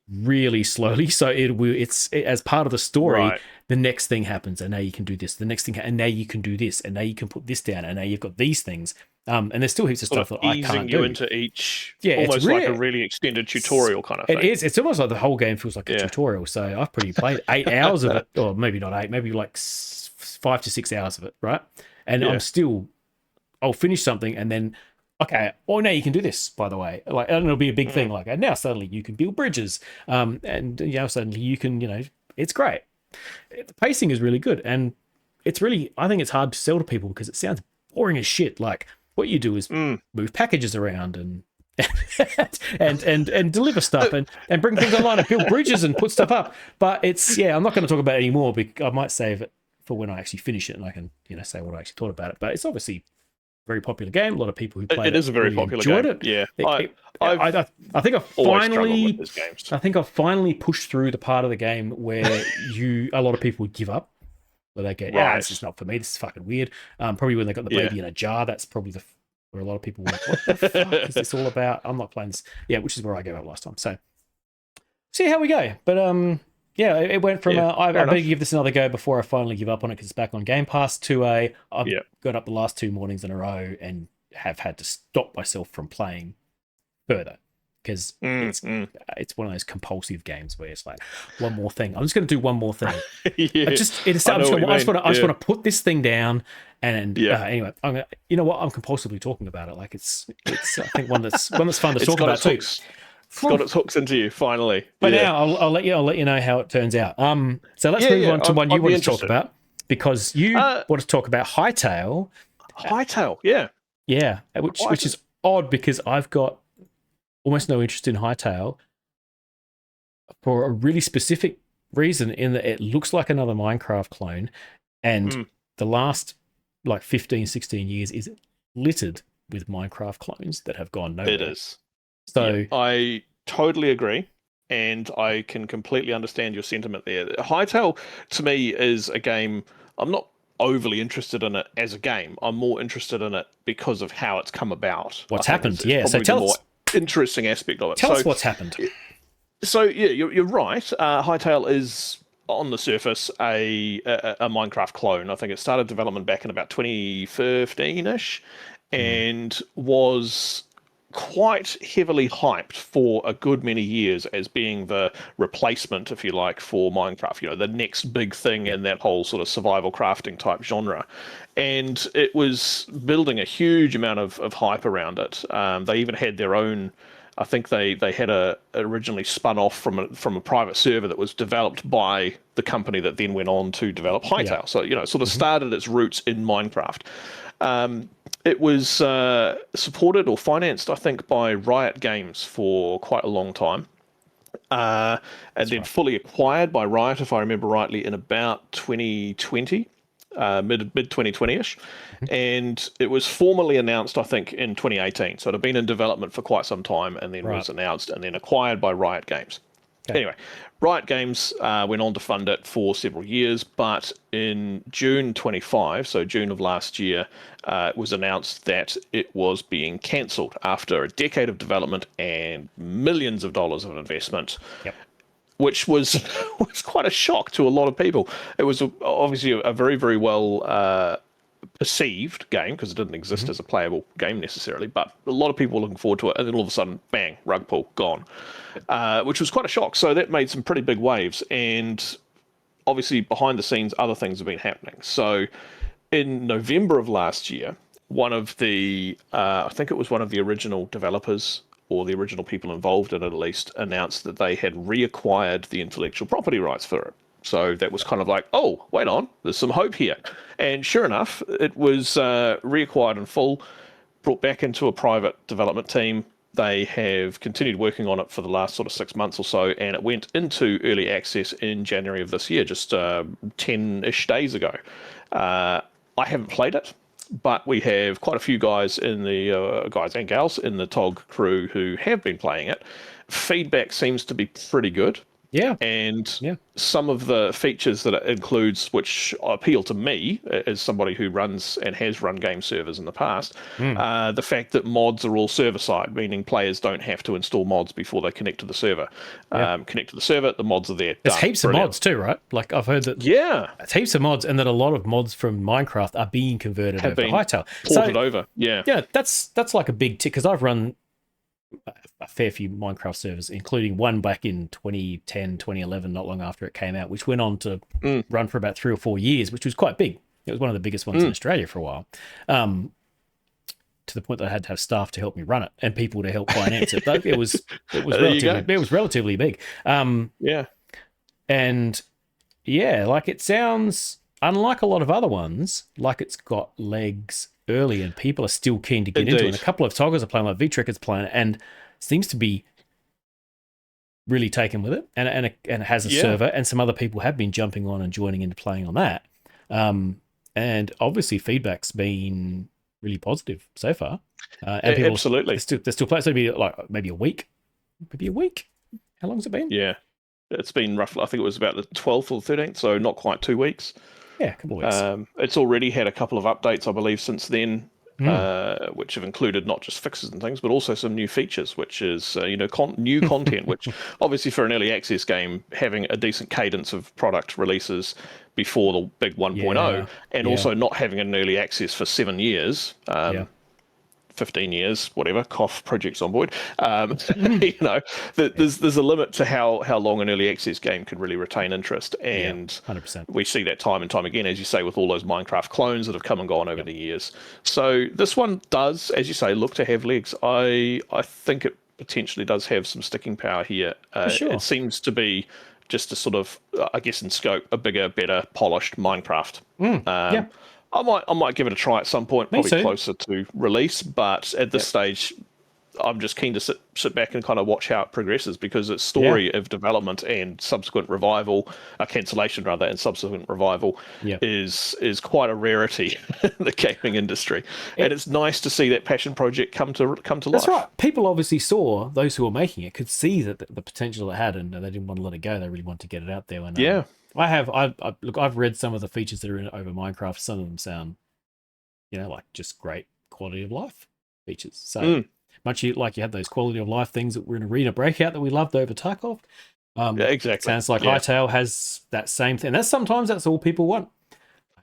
S2: really slowly, so it's as part of the story. The next thing happens, and now you can do this. The next thing, and now you can do this, and now you can put this down, and now you've got these things. And there's still heaps of stuff that I can't do.
S1: Easing you into each, almost like a really extended tutorial kind of thing.
S2: It is. It's almost like the whole game feels like a tutorial. So I've probably played 8 hours of it, or maybe not 8, maybe like 5 to 6 hours of it, right? And I'll finish something, and then now you can do this, by the way. Like, and it'll be a big thing. Like, and now suddenly you can build bridges, and suddenly you can, it's great. The pacing is really good, and it's really, I think it's hard to sell to people because it sounds boring as shit. Like, what you do is move packages around and and deliver stuff and bring things online and build bridges and put stuff up. But it's I'm not going to talk about it anymore because I might save it for when I actually finish it and I can say what I actually thought about it. But it's obviously a very popular game. A lot of people who play it
S1: is a very
S2: really
S1: popular
S2: enjoyed
S1: game.
S2: It. I think I've finally pushed through the part of the game where a lot of people would give up. Where they go, this is not for me. This is fucking weird. Probably when they got the baby in a jar, that's probably where a lot of people went, what the fuck is this all about? I'm not playing this. Yeah, which is where I gave up last time. So, see how we go. But it went from I better give this another go before I finally give up on it because it's back on Game Pass to I've got up the last 2 mornings in a row and have had to stop myself from playing further. because it's one of those compulsive games where it's like one more thing. I'm just going to do one more thing.
S1: Yeah,
S2: I just want to put this thing down. And anyway, you know what? I'm compulsively talking about it. Like it's I think one that's fun to talk about too.
S1: It's got its hooks into you finally.
S2: But now I'll let you know how it turns out. So let's move on to one you want to talk about, because you want to talk about Hytale.
S1: Hytale,
S2: yeah, which is odd because I've got almost no interest in Hytale for a really specific reason, in that it looks like another Minecraft clone, and the last like 15, 16 years is littered with Minecraft clones that have gone nowhere.
S1: It is.
S2: So
S1: I totally agree, and I can completely understand your sentiment there. Hytale, to me, is a game I'm not overly interested in it as a game. I'm more interested in it because of how it's come about.
S2: What's happened?
S1: So tell us the more interesting aspect of it.
S2: Tell us what's happened.
S1: So yeah, you're right. Hytale is on the surface a Minecraft clone. I think it started development back in about 2015-ish, and was quite heavily hyped for a good many years as being the replacement, if you like, for Minecraft, you know, the next big thing in that whole sort of survival crafting type genre. And it was building a huge amount of hype around it. They even had their own, I think they had originally spun off from a private server that was developed by the company that then went on to develop Hytale. Yeah. So, you know, sort of started its roots in Minecraft. It was supported or financed, I think, by Riot Games for quite a long time. And then fully acquired by Riot, if I remember rightly, in about 2020, mid 2020-ish. And it was formally announced, I think, in 2018. So it had been in development for quite some time, and then was announced and then acquired by Riot Games. Okay. Anyway, Riot Games went on to fund it for several years, but in June 25, so June of last year, it was announced that it was being cancelled after a decade of development and millions of dollars of investment, which was quite a shock to a lot of people. It was obviously a very, very well perceived game, because it didn't exist as a playable game necessarily, but a lot of people were looking forward to it, and then all of a sudden, bang, rug pull, gone, which was quite a shock. So that made some pretty big waves, and obviously behind the scenes other things have been happening. So in November of last year, one of the I think it was one of the original developers, or the original people involved in it at least, announced that they had reacquired the intellectual property rights for it. So that was kind of like, oh, wait on, there's some hope here. And sure enough, it was reacquired in full, brought back into a private development team. They have continued working on it for the last sort of 6 months or so, and it went into early access in January of this year, just 10-ish days ago. I haven't played it, but we have quite a few guys in the guys and gals in the TOG crew who have been playing it. Feedback seems to be pretty good.
S2: Yeah.
S1: And some of the features that it includes, which appeal to me as somebody who runs and has run game servers in the past, the fact that mods are all server-side, meaning players don't have to install mods before they connect to the server. Connect to the server, the mods are there.
S2: There's heaps of mods too, right? Like I've heard that. Yeah. It's heaps of mods, and that a lot of mods from Minecraft are being converted over to Hytale.
S1: Ported over, yeah.
S2: Yeah, that's like a big tick, because I've run a fair few Minecraft servers, including one back in 2010, 2011, not long after it came out, which went on to run for about 3 or 4 years, which was quite big. It was one of the biggest ones in Australia for a while, to the point that I had to have staff to help me run it and people to help finance it. But it was relatively big. And like it sounds, unlike a lot of other ones, like it's got legs early and people are still keen to get into it. And a couple of toggers are playing, like V-Trek is playing, and seems to be really taken with it, and it has a server, and some other people have been jumping on and joining into playing on that. And obviously feedback's been really positive so far. And people,
S1: absolutely.
S2: They're still playing. So it'd be like maybe a week. How long has it been?
S1: Yeah. It's been roughly, I think it was about the 12th or 13th, so not quite 2 weeks.
S2: Yeah, a couple of weeks.
S1: It's already had a couple of updates, I believe, since then, which have included not just fixes and things, but also some new features, which is, new content, which obviously for an early access game, having a decent cadence of product releases before the big 1.0, and also not having an early access for 7 years, 15 years, whatever, cough projects on board. There's a limit to how long an early access game can really retain interest, and
S2: 100%.
S1: we see that time and time again, as you say, with all those Minecraft clones that have come and gone over the years. So this one does, as you say, look to have legs. I think it potentially does have some sticking power here.
S2: Sure.
S1: It seems to be just a sort of, I guess in scope, a bigger, better, polished Minecraft. I might give it a try at some point, probably closer to release, but at this stage, I'm just keen to sit back and kind of watch how it progresses, because its story of development and subsequent revival, cancellation rather, and subsequent revival is quite a rarity in the gaming industry. And it's nice to see that passion project come to life.
S2: That's right. People obviously saw, those who were making it could see that the potential it had, and they didn't want to let it go. They really wanted to get it out there. And I've read some of the features that are in over Minecraft. Some of them sound, like just great quality of life features. So much like you had those quality of life things that were in Arena Breakout that we loved over Tarkov.
S1: Exactly.
S2: Sounds like Hytale has that same thing. That's all people want.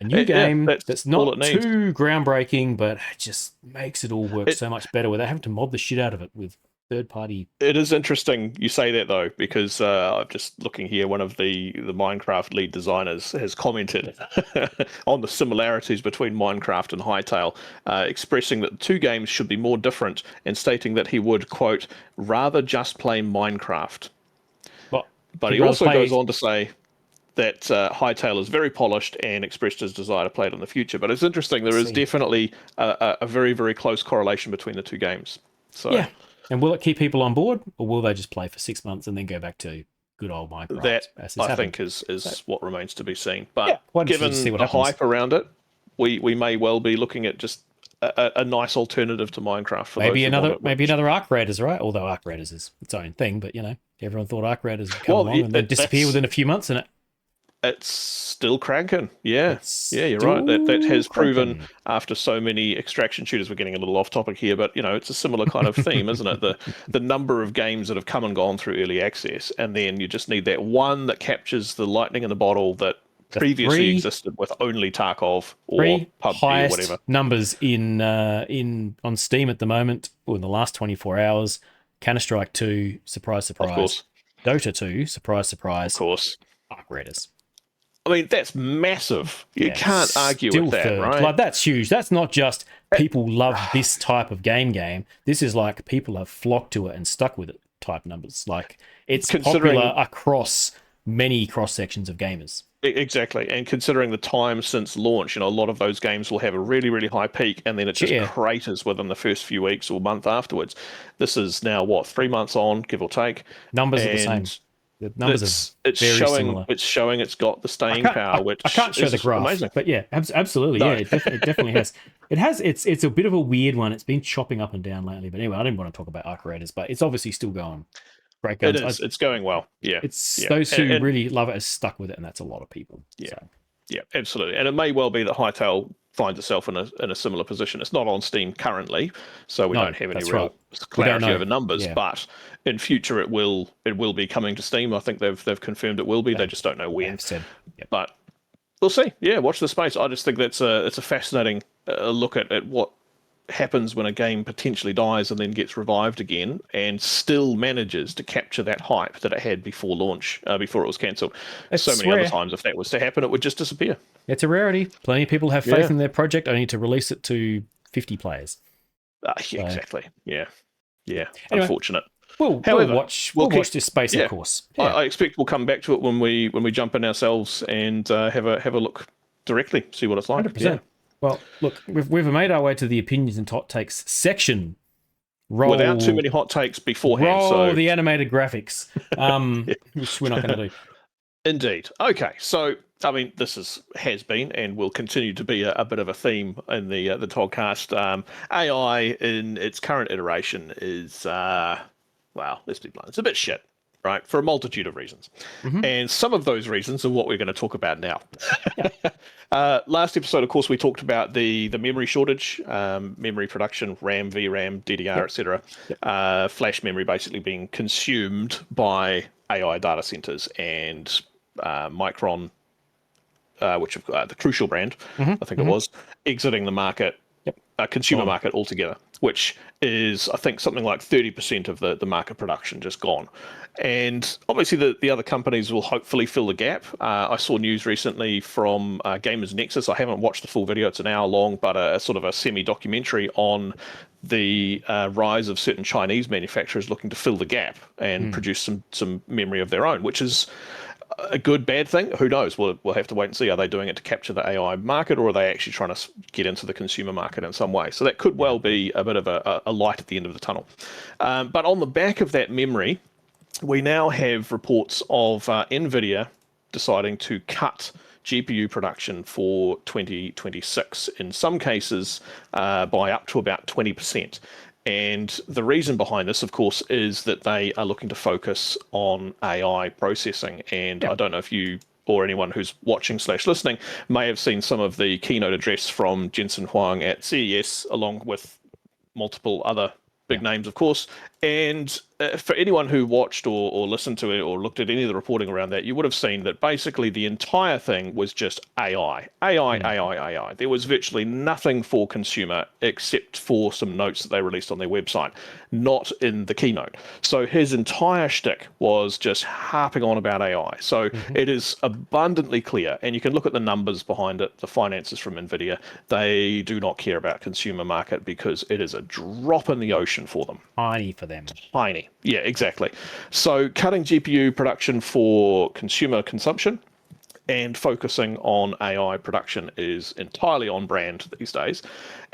S2: A new game that's not too groundbreaking, but just makes it all work so much better without having to mod the shit out of it with third-party.
S1: It is interesting you say that, though, because I'm just looking here. One of the Minecraft lead designers has commented on the similarities between Minecraft and Hytale, expressing that the two games should be more different, and stating that he would, quote, rather just play Minecraft. But he also goes on to say that Hytale is very polished and expressed his desire to play it in the future. But it's interesting. There is definitely a very, very close correlation between the two games. So
S2: yeah. And will it keep people on board, or will they just play for 6 months and then go back to good old Minecraft?
S1: That, I think, is what remains to be seen. But given the hype around it, we may well be looking at just a nice alternative to Minecraft. For
S2: maybe another Arc Raiders, right? Although Arc Raiders is its own thing, but everyone thought Arc Raiders would come along and then disappear within a few months, and
S1: it's still crankin'. Yeah, you're right. That has proven after so many extraction shooters. We're getting a little off topic here, but it's a similar kind of theme, isn't it? The number of games that have come and gone through early access, and then you just need that one that captures the lightning in the bottle that previously existed with only Tarkov or PUBG or whatever.
S2: Numbers on Steam at the moment, or in the last 24 hours. Counter-Strike 2, surprise, surprise.
S1: Of course.
S2: Dota 2, surprise, surprise.
S1: Of course.
S2: Arc Raiders.
S1: I mean, that's massive. You can't argue with that, right?
S2: Like, that's huge. That's not just people love this type of game. This is like people have flocked to it and stuck with it type numbers. Like, it's popular across many cross-sections of gamers.
S1: Exactly. And considering the time since launch, a lot of those games will have a really, really high peak, and then it just craters within the first few weeks or month afterwards. This is now, 3 months on, give or take.
S2: Numbers are the same. The numbers are very similar.
S1: It's showing it's got the staying power, which
S2: I can't show the graph, amazing. But yeah, absolutely, no. It definitely has. It has. It's a bit of a weird one. It's been chopping up and down lately. But anyway, I didn't want to talk about Arc Raiders, but it's obviously still going. Great guns.
S1: It is. It's going well. Yeah.
S2: Those who really love it are stuck with it, and that's a lot of people.
S1: Yeah.
S2: So.
S1: Yeah, absolutely. And it may well be that Hytale finds itself in a similar position. It's not on Steam currently, so we don't have any real clarity over numbers. Yeah. But in future, it will be coming to Steam. I think they've confirmed it will be. They just don't know when. But we'll see. Yeah, watch the space. I just think it's a fascinating look at what happens when a game potentially dies and then gets revived again, and still manages to capture that hype that it had before launch, before it was cancelled. So many other times, if that was to happen, it would just disappear.
S2: It's a rarity. Plenty of people have faith in their project, only to release it to 50 players.
S1: Exactly. Yeah. Anyway, unfortunate.
S2: We'll watch this space, of course. Yeah.
S1: I expect we'll come back to it when we jump in ourselves and have a look directly, see what it's like.
S2: 100%. Yeah. Well, look, we've made our way to the opinions and hot takes section.
S1: Without too many hot takes beforehand.
S2: So the animated graphics, which we're not going to do.
S1: Indeed. Okay, so I mean, this has been and will continue to be a bit of a theme in the TOGCast. AI in its current iteration is let's be blunt, it's a bit shit. Right, for a multitude of reasons. Mm-hmm. And some of those reasons are what we're going to talk about now. Last episode, of course, we talked about the memory shortage, memory production, RAM, VRAM, DDR, etc. Flash memory basically being consumed by AI data centers, and Micron, which the Crucial brand, I think it was, exiting the market consumer market altogether, which is, I think, something like 30% of the market production just gone. And obviously the other companies will hopefully fill the gap. I saw news recently from Gamers Nexus. I haven't watched the full video. It's an hour long, but a sort of a semi-documentary on the rise of certain Chinese manufacturers looking to fill the gap and produce some memory of their own, which is a good, bad thing. Who knows? We'll have to wait and see. Are they doing it to capture the AI market, or are they actually trying to get into the consumer market in some way? So that could well be a bit of a light at the end of the tunnel. But on the back of that memory, we now have reports of NVIDIA deciding to cut GPU production for 2026, in some cases by up to about 20%. And the reason behind this, of course, is that they are looking to focus on AI processing. And I don't know if you or anyone who's watching / listening may have seen some of the keynote address from Jensen Huang at CES, along with multiple other big names, of course. And for anyone who watched or listened to it or looked at any of the reporting around that, you would have seen that basically the entire thing was just AI. There was virtually nothing for consumer except for some notes that they released on their website, not in the keynote. So his entire shtick was just harping on about AI. So it is abundantly clear, and you can look at the numbers behind it, the finances from NVIDIA. They do not care about consumer market because it is a drop in the ocean for them.
S2: Tiny for them.
S1: Tiny. Yeah, exactly. So cutting GPU production for consumer consumption and focusing on AI production is entirely on brand these days,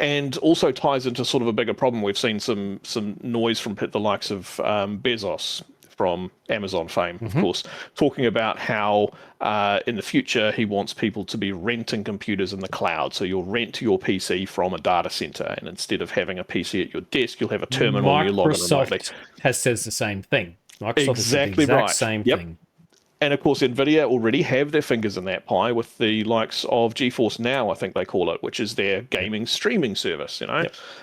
S1: and also ties into sort of a bigger problem. We've seen some noise from the likes of Bezos from Amazon fame, of course, talking about how in the future he wants people to be renting computers in the cloud. So you'll rent your PC from a data center, and instead of having a PC at your desk, you'll have a terminal and you log in remotely.
S2: Microsoft says the same thing. Microsoft
S1: Exactly
S2: has said the exact
S1: right.
S2: same thing.
S1: And of course, NVIDIA already have their fingers in that pie with the likes of GeForce Now, I think they call it, which is their gaming streaming service,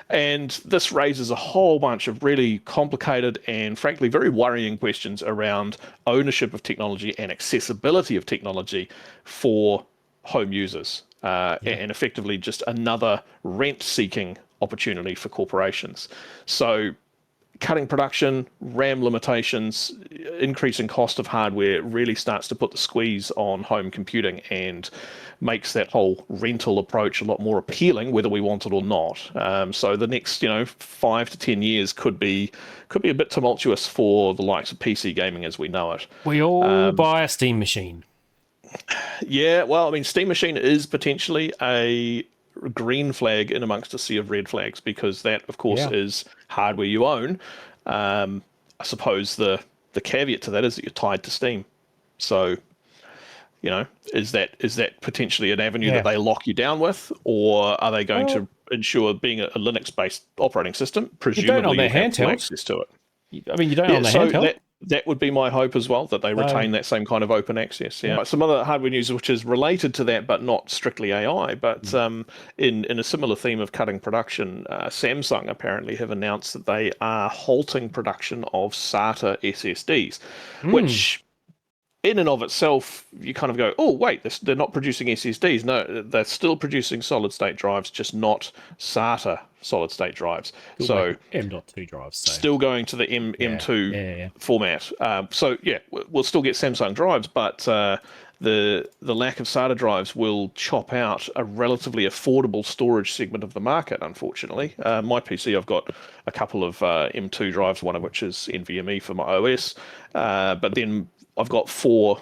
S1: And this raises a whole bunch of really complicated and frankly very worrying questions around ownership of technology and accessibility of technology for home users, and effectively just another rent-seeking opportunity for corporations. So cutting production, RAM limitations, increasing cost of hardware really starts to put the squeeze on home computing and makes that whole rental approach a lot more appealing, whether we want it or not. So the next, 5 to 10 years could be a bit tumultuous for the likes of PC gaming as we know it.
S2: We all buy a Steam machine.
S1: Yeah, well, I mean, Steam Machine is potentially a green flag in amongst a sea of red flags, because that, of course, is hardware you own. I suppose the caveat to that is that you're tied to Steam. So, is that potentially an avenue that they lock you down with, or are they going to ensure, being a Linux-based operating system, presumably you have full access to it?
S2: I mean, you don't own the handheld.
S1: That would be my hope as well, that they retain that same kind of open access. Yeah. Some other hardware news which is related to that, but not strictly AI. But in a similar theme of cutting production, Samsung apparently have announced that they are halting production of SATA SSDs, which in and of itself, you kind of go, oh, wait, they're not producing SSDs. No, they're still producing solid-state drives, just not SATA solid-state drives.
S2: So like M.2 drives. So.
S1: Still going to the M2 format. So, we'll still get Samsung drives, but the lack of SATA drives will chop out a relatively affordable storage segment of the market, unfortunately. My PC, I've got a couple of M2 drives, one of which is NVMe for my OS, but then I've got 4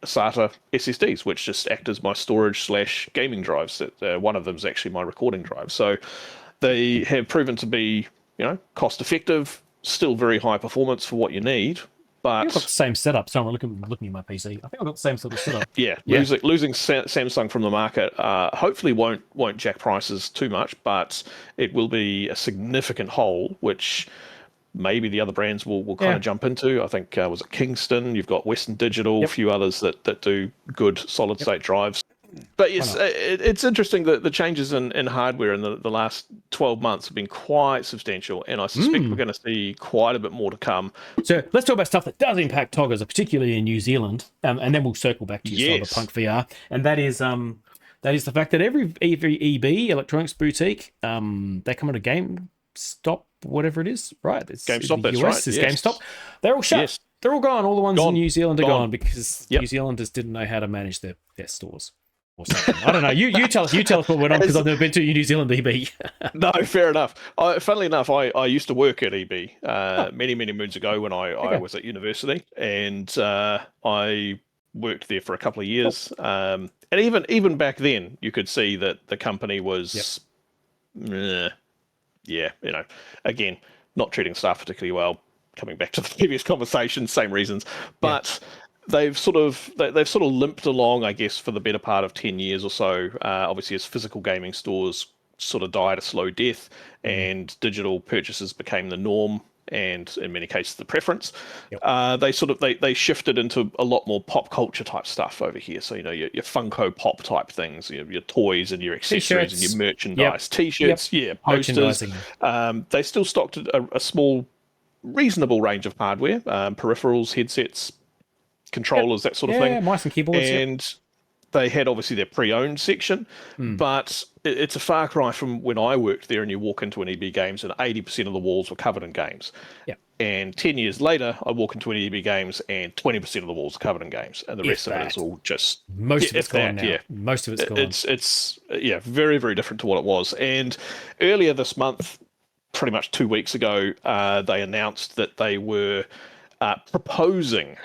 S1: SATA SSDs, which just act as my storage / gaming drives. One of them is actually my recording drive. So they have proven to be, cost effective, still very high performance for what you need. But
S2: I've got the same setup. So I'm looking at my PC. I think I've got the same sort of setup.
S1: Losing Samsung from the market hopefully won't jack prices too much, but it will be a significant hole, which maybe the other brands will kind of jump into. I think, was it Kingston? You've got Western Digital, a few others that do good solid-state drives. But yes, it's interesting that the changes in hardware in the last 12 months have been quite substantial, and I suspect we're going to see quite a bit more to come.
S2: So let's talk about stuff that does impact toggers, particularly in New Zealand, and then we'll circle back to your Cyberpunk VR, and that is That is the fact that every EB, electronics boutique, they come at a GameStop, whatever it is, right? It's
S1: GameStop,
S2: in the
S1: that's
S2: US,
S1: right.
S2: it's
S1: Yes.
S2: GameStop. They're all shut.
S1: Yes.
S2: They're all gone. All the ones in New Zealand are gone because
S1: Yep.
S2: New Zealanders didn't know how to manage their stores or something. I don't know. You tell us what went on because I've never been to a New Zealand EB.
S1: No, fair enough. Funnily enough, I used to work at EB many moons ago when I was at university, and I worked there for a couple of years. And even back then, you could see that the company was, again, not treating staff particularly well. Coming back to the previous conversation, same reasons, but. They've sort of limped along, I guess, for the better part of 10 years or so. Obviously, as physical gaming stores sort of died a slow death, and digital purchases became the norm, and in many cases the preference. They shifted into a lot more pop culture type stuff over here. So your Funko Pop type things, your toys and your accessories and your merchandise, T-shirts, posters. They still stocked a small, reasonable range of hardware, peripherals, headsets, controllers, that sort of thing.
S2: Mice and keyboards.
S1: And they had obviously their pre-owned section, but it's a far cry from when I worked there and you walk into an EB Games and 80% of the walls were covered in games. And 10 years later, I walk into an EB Games and 20% of the walls are covered in games, and the rest of it is all just...
S2: Most of it's gone now. Yeah. Most of it's gone.
S1: It's very, very different to what it was. And earlier this month, pretty much 2 weeks ago, they announced that they were... proposing,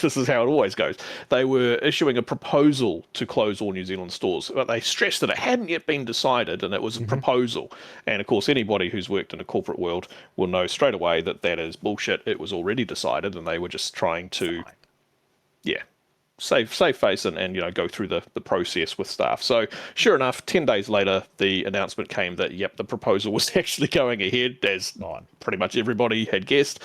S1: this is how it always goes, they were issuing a proposal to close all New Zealand stores, but they stressed that it hadn't yet been decided and it was a proposal. And of course, anybody who's worked in a corporate world will know straight away that that is bullshit. It was already decided and they were just trying to, save face and go through the process with staff. So sure enough, 10 days later, the announcement came that, the proposal was actually going ahead, as pretty much everybody had guessed.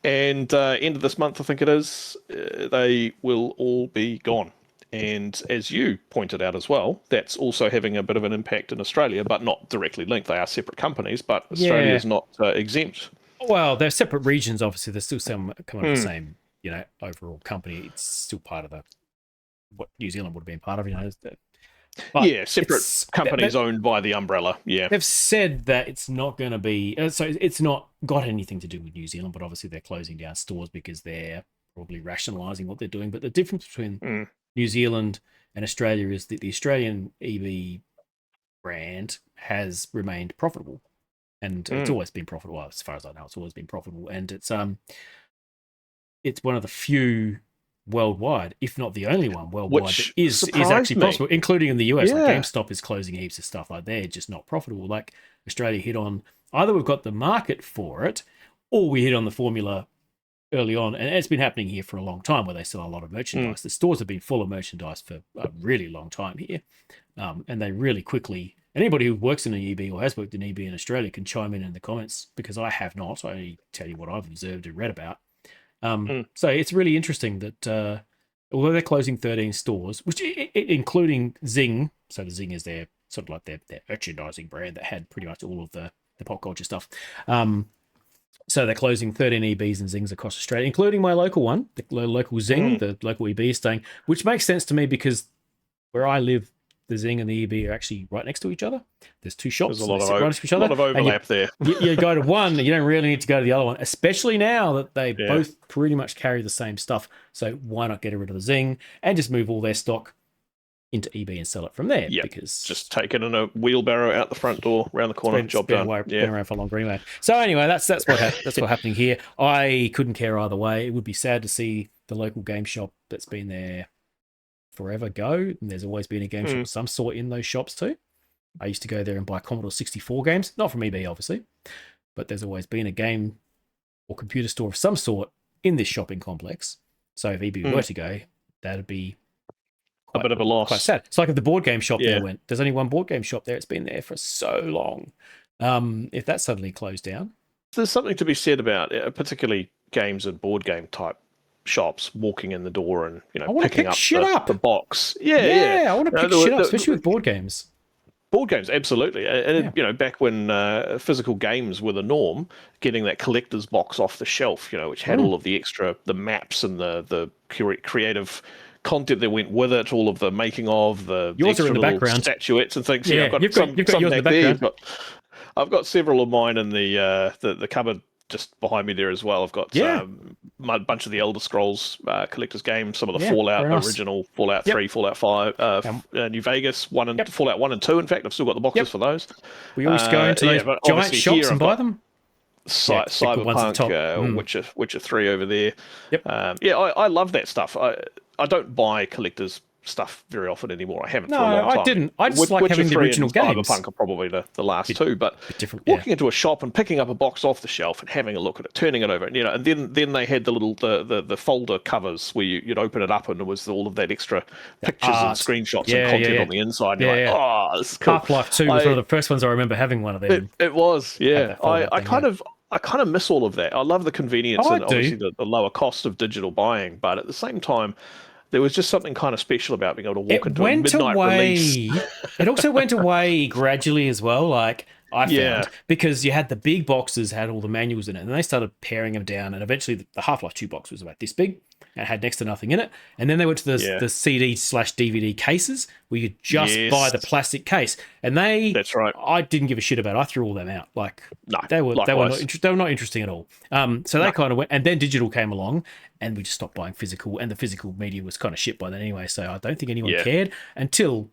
S1: And end of this month, I think it is, they will all be gone. And as you pointed out as well, that's also having a bit of an impact in Australia, but not directly linked. They are separate companies, but Australia is not exempt.
S2: Well, they're separate regions, obviously. They're still come under the same overall company. It's still part of what New Zealand would have been part of, But
S1: separate companies owned by the umbrella. Yeah,
S2: they've said that it's not going to be so. It's not got anything to do with New Zealand, but obviously they're closing down stores because they're probably rationalising what they're doing. But the difference between New Zealand and Australia is that the Australian EV brand has remained profitable, and it's always been profitable. Well, as far as I know, it's always been profitable, and it's one of the few worldwide, if not the only one worldwide, that is actually possible, including in the US. Like GameStop is closing heaps of stuff. Like they're just not profitable. Like Australia hit on, either we've got the market for it, or we hit on the formula early on. And it's been happening here for a long time, where they sell a lot of merchandise. The stores have been full of merchandise for a really long time here, and they really quickly. Anybody who works in an EB or has worked in EB in Australia can chime in the comments, because I have not. I only tell you what I've observed and read about. So it's really interesting that although they're closing 13 stores, which including Zing, so the Zing is their sort of like their merchandising brand that had pretty much all of the pop culture stuff. So they're closing 13 EBs and Zings across Australia, including my local one, the local Zing, the local EB is staying, which makes sense to me because where I live, the Zing and the EB are actually right next to each other. There's two shops.
S1: There's a lot of overlap there.
S2: You go to one, you don't really need to go to the other one, especially now that they both pretty much carry the same stuff. So why not get rid of the Zing and just move all their stock into EB and sell it from there?
S1: Yeah,
S2: because
S1: just take it in a wheelbarrow out the front door, around the corner, job done.
S2: Been around for a long greenway. So anyway, that's what's happening here. I couldn't care either way. It would be sad to see the local game shop that's been there forever go, and there's always been a game shop of some sort in those shops too. I used to go there and buy Commodore 64 games, not from EB obviously, but there's always been a game or computer store of some sort in this shopping complex. So if EB were to go, that'd be
S1: a bit of a loss.
S2: Quite sad. It's like if the board game shop there went. There's only one board game shop there. It's been there for so long. If that suddenly closed down,
S1: there's something to be said about particularly games and board game type shops walking in the door and picking up the box.
S2: I want to pick shit up, especially with board games.
S1: Board games, absolutely. And back when physical games were the norm, getting that collector's box off the shelf, which had all of the extra, the maps and the creative content that went with it, all of the making of the
S2: Yours
S1: extra
S2: are in the
S1: little
S2: background.
S1: statuettes and things.
S2: Yeah,
S1: I've got
S2: you've got
S1: some
S2: yours in the
S1: back there.
S2: background.
S1: I've got several of mine in the cupboard just behind me there as well. I've got a bunch of the Elder Scrolls collector's games, some of the Fallout original, Fallout 3, Fallout 5, New Vegas 1 and Fallout 1 and 2. In fact, I've still got the boxes for those.
S2: We always go into those giant shops and buy them.
S1: Cyberpunk, Witcher 3 over there. I love that stuff. I don't buy collectors stuff very often anymore. I haven't for a long time.
S2: I didn't. I just like having the original games.
S1: Cyberpunk are probably the last two, but walking into a shop and picking up a box off the shelf and having a look at it, turning it over, and then they had the little the folder covers where you'd open it up and it was all of that extra pictures and screenshots and content on the inside. And you're like, oh, this is cool.
S2: Half-Life 2 was one of the first ones I remember having one of them.
S1: It was, yeah. I kind of miss all of that. I love the convenience and obviously the lower cost of digital buying, but at the same time, there was just something kind of special about being able to walk into a midnight release.
S2: It also went away gradually as well, like I found, because you had the big boxes, had all the manuals in it, and they started paring them down, and eventually the Half-Life 2 box was about this big, and had next to nothing in it. And then they went to the CD/DVD cases, where you could just buy the plastic case. And that's right. I didn't give a shit about it. I threw all them out. Like, no, they were not interesting at all. So they kind of went, and then digital came along, and we just stopped buying physical, and the physical media was kind of shit by then anyway. So I don't think anyone cared until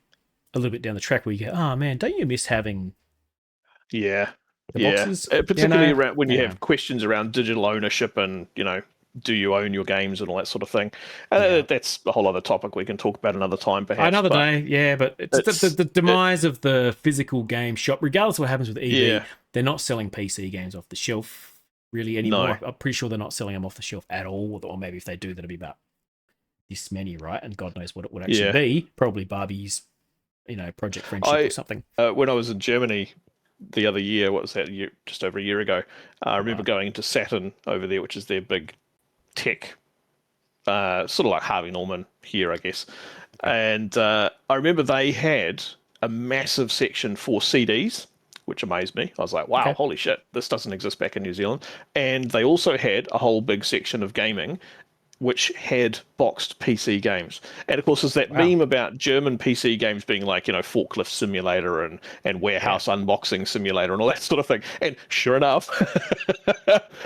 S2: a little bit down the track where you go, oh man, don't you miss having the boxes?
S1: Particularly around when you have questions around digital ownership and, do you own your games and all that sort of thing? That's a whole other topic we can talk about another time, perhaps.
S2: Another day, but it's the demise of the physical game shop. Regardless of what happens with EB, they're not selling PC games off the shelf really anymore. No. I'm pretty sure they're not selling them off the shelf at all, or maybe if they do, that'll be about this many, right? And God knows what it would actually be. Probably Barbie's, Project Friendship or something.
S1: When I was in Germany the other year, what was that, just over a year ago, I remember going into Saturn over there, which is their big tech, sort of like Harvey Norman here, I guess. And I remember they had a massive section for CDs, which amazed me. I was like, wow, holy shit, this doesn't exist back in New Zealand. And they also had a whole big section of gaming, which had boxed PC games. And of course, there's that meme about German PC games being like, Forklift Simulator and Warehouse Unboxing Simulator and all that sort of thing. And sure enough,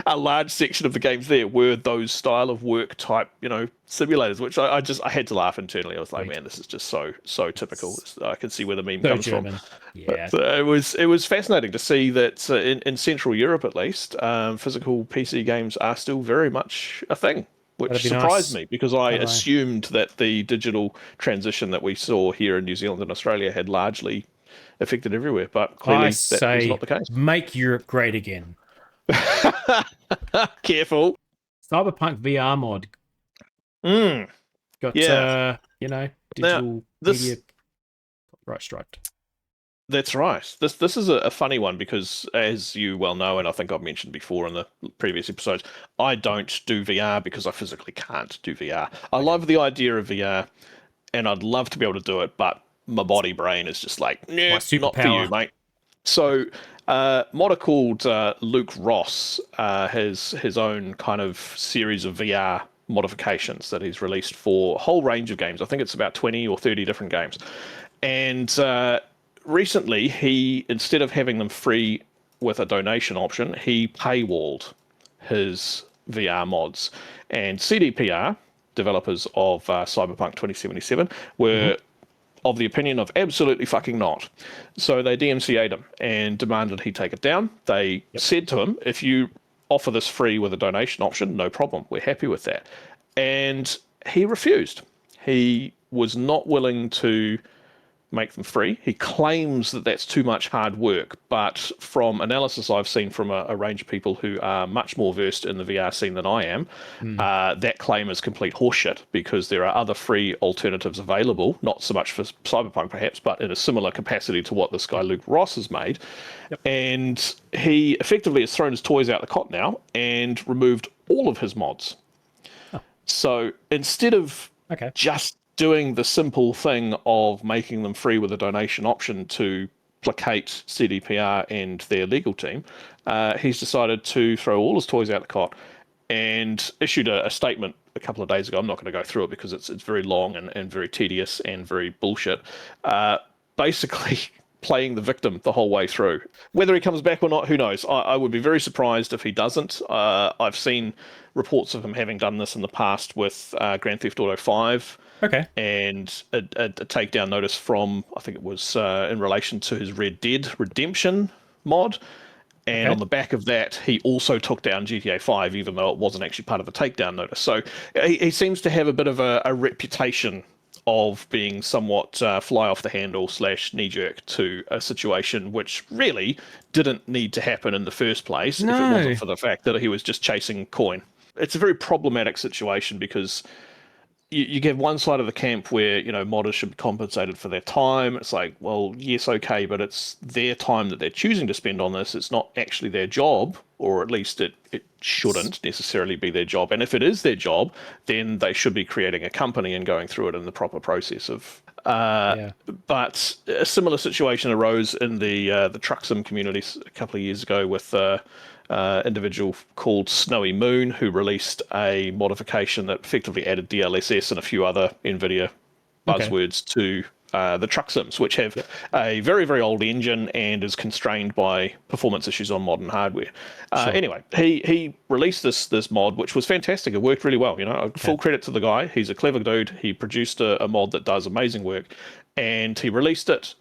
S1: a large section of the games there were those style of work type, simulators, which I had to laugh internally. I was like, man, this is just so typical. I can see where the meme comes German. From. Yeah. But, it was fascinating to see that in Central Europe, at least, physical PC games are still very much a thing. Which surprised me because I assumed that the digital transition that we saw here in New Zealand and Australia had largely affected everywhere, but clearly that is not the case.
S2: Make Europe great again.
S1: Careful.
S2: Cyberpunk VR mod. Got digital media copyright striped.
S1: That's right. This is a funny one because, as you well know, and I think I've mentioned before in the previous episodes, I don't do VR because I physically can't do VR. I love the idea of VR, and I'd love to be able to do it, but my body brain is just like, nah, not for you, mate. So, modder called Luke Ross has his own kind of series of VR modifications that he's released for a whole range of games. I think it's about 20 or 30 different games. And recently, he, instead of having them free with a donation option, he paywalled his VR mods. And CDPR, developers of Cyberpunk 2077, were of the opinion of absolutely fucking not. So they DMCA'd him and demanded he take it down. They said to him, if you offer this free with a donation option, no problem. We're happy with that. And he refused. He was not willing to make them free. He claims that that's too much hard work, but from analysis I've seen from a range of people who are much more versed in the VR scene than I am, that claim is complete horseshit because there are other free alternatives available, not so much for Cyberpunk perhaps, but in a similar capacity to what this guy Luke Ross has made. And he effectively has thrown his toys out the cot now and removed all of his mods. So instead of just doing the simple thing of making them free with a donation option to placate CDPR and their legal team, he's decided to throw all his toys out the cot and issued a statement a couple of days ago. I'm not going to go through it because it's very long and very tedious and very bullshit. Basically playing the victim the whole way through. Whether he comes back or not, who knows? I would be very surprised if he doesn't. I've seen reports of him having done this in the past with Grand Theft Auto 5.
S2: Okay.
S1: And a takedown notice from, I think it was in relation to his Red Dead Redemption mod. And on the back of that, he also took down GTA 5, even though it wasn't actually part of the takedown notice. So he seems to have a bit of a reputation of being somewhat fly off the handle / knee-jerk to a situation which really didn't need to happen in the first place if it wasn't for the fact that he was just chasing coin. It's a very problematic situation because you get one side of the camp where, modders should be compensated for their time. It's like, well, yes, okay, but it's their time that they're choosing to spend on this. It's not actually their job, or at least it shouldn't necessarily be their job. And if it is their job, then they should be creating a company and going through it in the proper process of... But a similar situation arose in the truck sim community a couple of years ago with individual called Snowy Moon, who released a modification that effectively added DLSS and a few other NVIDIA buzzwords to the truck sims, which have a very, very old engine and is constrained by performance issues on modern hardware. Anyway, he released this mod, which was fantastic. It worked really well. Full credit to the guy. He's a clever dude. He produced a mod that does amazing work, and he released it.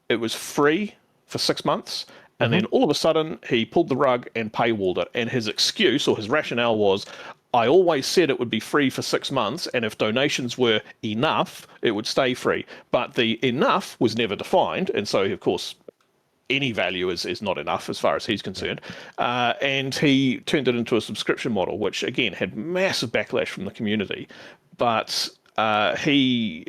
S1: It was free for 6 months. And then all of a sudden, he pulled the rug and paywalled it. And his excuse or his rationale was, I always said it would be free for 6 months, and if donations were enough, it would stay free. But the enough was never defined, and so, of course, any value is not enough as far as he's concerned. And he turned it into a subscription model, which, again, had massive backlash from the community. But he,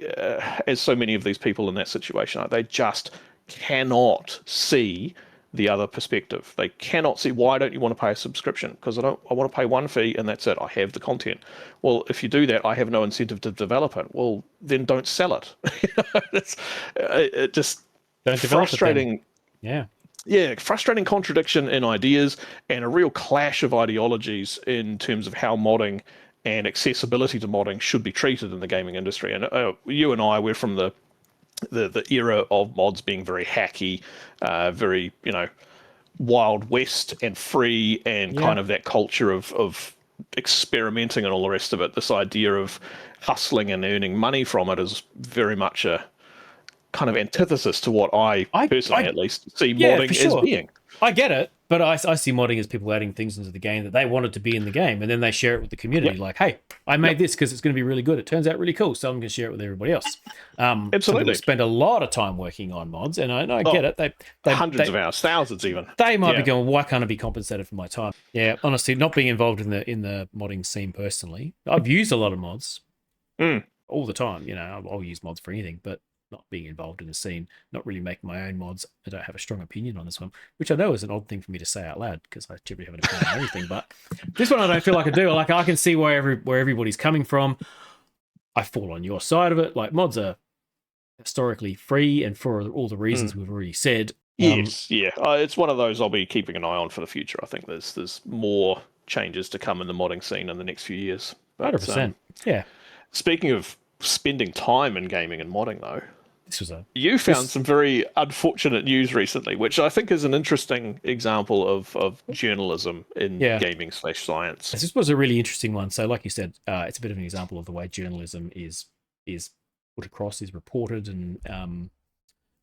S1: as so many of these people in that situation, they just cannot see the other perspective. They cannot see, why don't you want to pay a subscription? Because I want to pay one fee and that's it. I have the content. Well, if you do that, I have no incentive to develop it. Well, then don't sell it. It just
S2: don't
S1: frustrating.
S2: Yeah,
S1: frustrating contradiction in ideas and a real clash of ideologies in terms of how modding and accessibility to modding should be treated in the gaming industry. And you and I, we're from the era of mods being very hacky, very, Wild West and free and kind of that culture of experimenting and all the rest of it. This idea of hustling and earning money from it is very much a kind of antithesis to what I personally, at least, see modding as being.
S2: I get it, but I see modding as people adding things into the game that they wanted to be in the game, and then they share it with the community. Like, hey, I made this because it's going to be really good. It turns out really cool, so I'm going to share it with everybody else.
S1: Absolutely.
S2: Some people spend a lot of time working on mods, and I get it. They
S1: hundreds of hours, thousands even.
S2: They might be going, why can't I be compensated for my time? Yeah, honestly, not being involved in the modding scene personally, I've used a lot of mods all the time. I'll use mods for anything, but not being involved in the scene, not really making my own mods. I don't have a strong opinion on this one, which I know is an odd thing for me to say out loud because I typically have an opinion on anything. But this one I don't feel like I do. Like, I can see where everybody's coming from. I fall on your side of it. Like, mods are historically free, and for all the reasons we've already said.
S1: Yes, it's one of those I'll be keeping an eye on for the future. I think there's more changes to come in the modding scene in the next few years.
S2: 100%. Yeah.
S1: Speaking of spending time in gaming and modding, though, you found some very unfortunate news recently, which I think is an interesting example of journalism in gaming / science.
S2: This was a really interesting one. So, like you said, it's a bit of an example of the way journalism is put across, is reported, and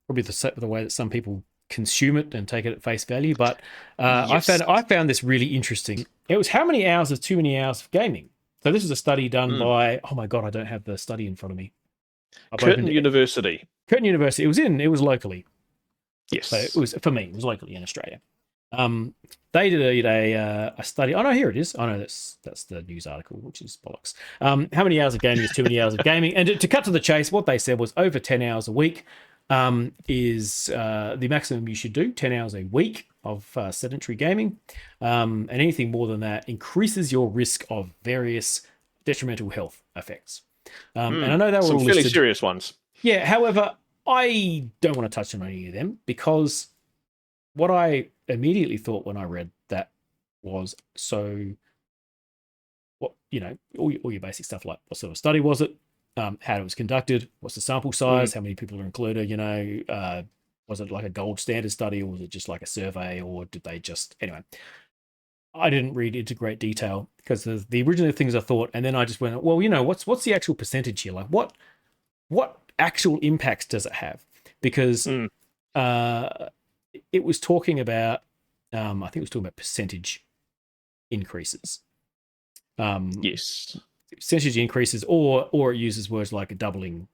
S2: probably the way that some people consume it and take it at face value. But I found this really interesting. It was how many hours of too many hours of gaming. So this is a study done by, oh my God, I don't have the study in front of me.
S1: Curtin University.
S2: It was locally.
S1: Yes.
S2: So it was, for me, it was locally in Australia. They did a study. Oh no, here it is. Oh no, that's the news article, which is bollocks. How many hours of gaming is too many hours of gaming? And to cut to the chase, what they said was over 10 hours a week is the maximum you should do. 10 hours a week of sedentary gaming, and anything more than that increases your risk of various detrimental health effects. And I know they were
S1: some
S2: all
S1: fairly
S2: listed.
S1: serious ones.
S2: Yeah, however, I don't want to touch on any of them because what I immediately thought when I read that was, so what all your basic stuff like what sort of study was it, how it was conducted, what's the sample size, how many people are included, was it like a gold standard study or was it just like a survey or did they just, anyway. I didn't read into great detail because the original things I thought, and then I just went, well, what's the actual percentage here? Like what actual impacts does it have? Because it was talking about, I think it was talking about percentage increases.
S1: Yes.
S2: Percentage increases, or it uses words like a doubling,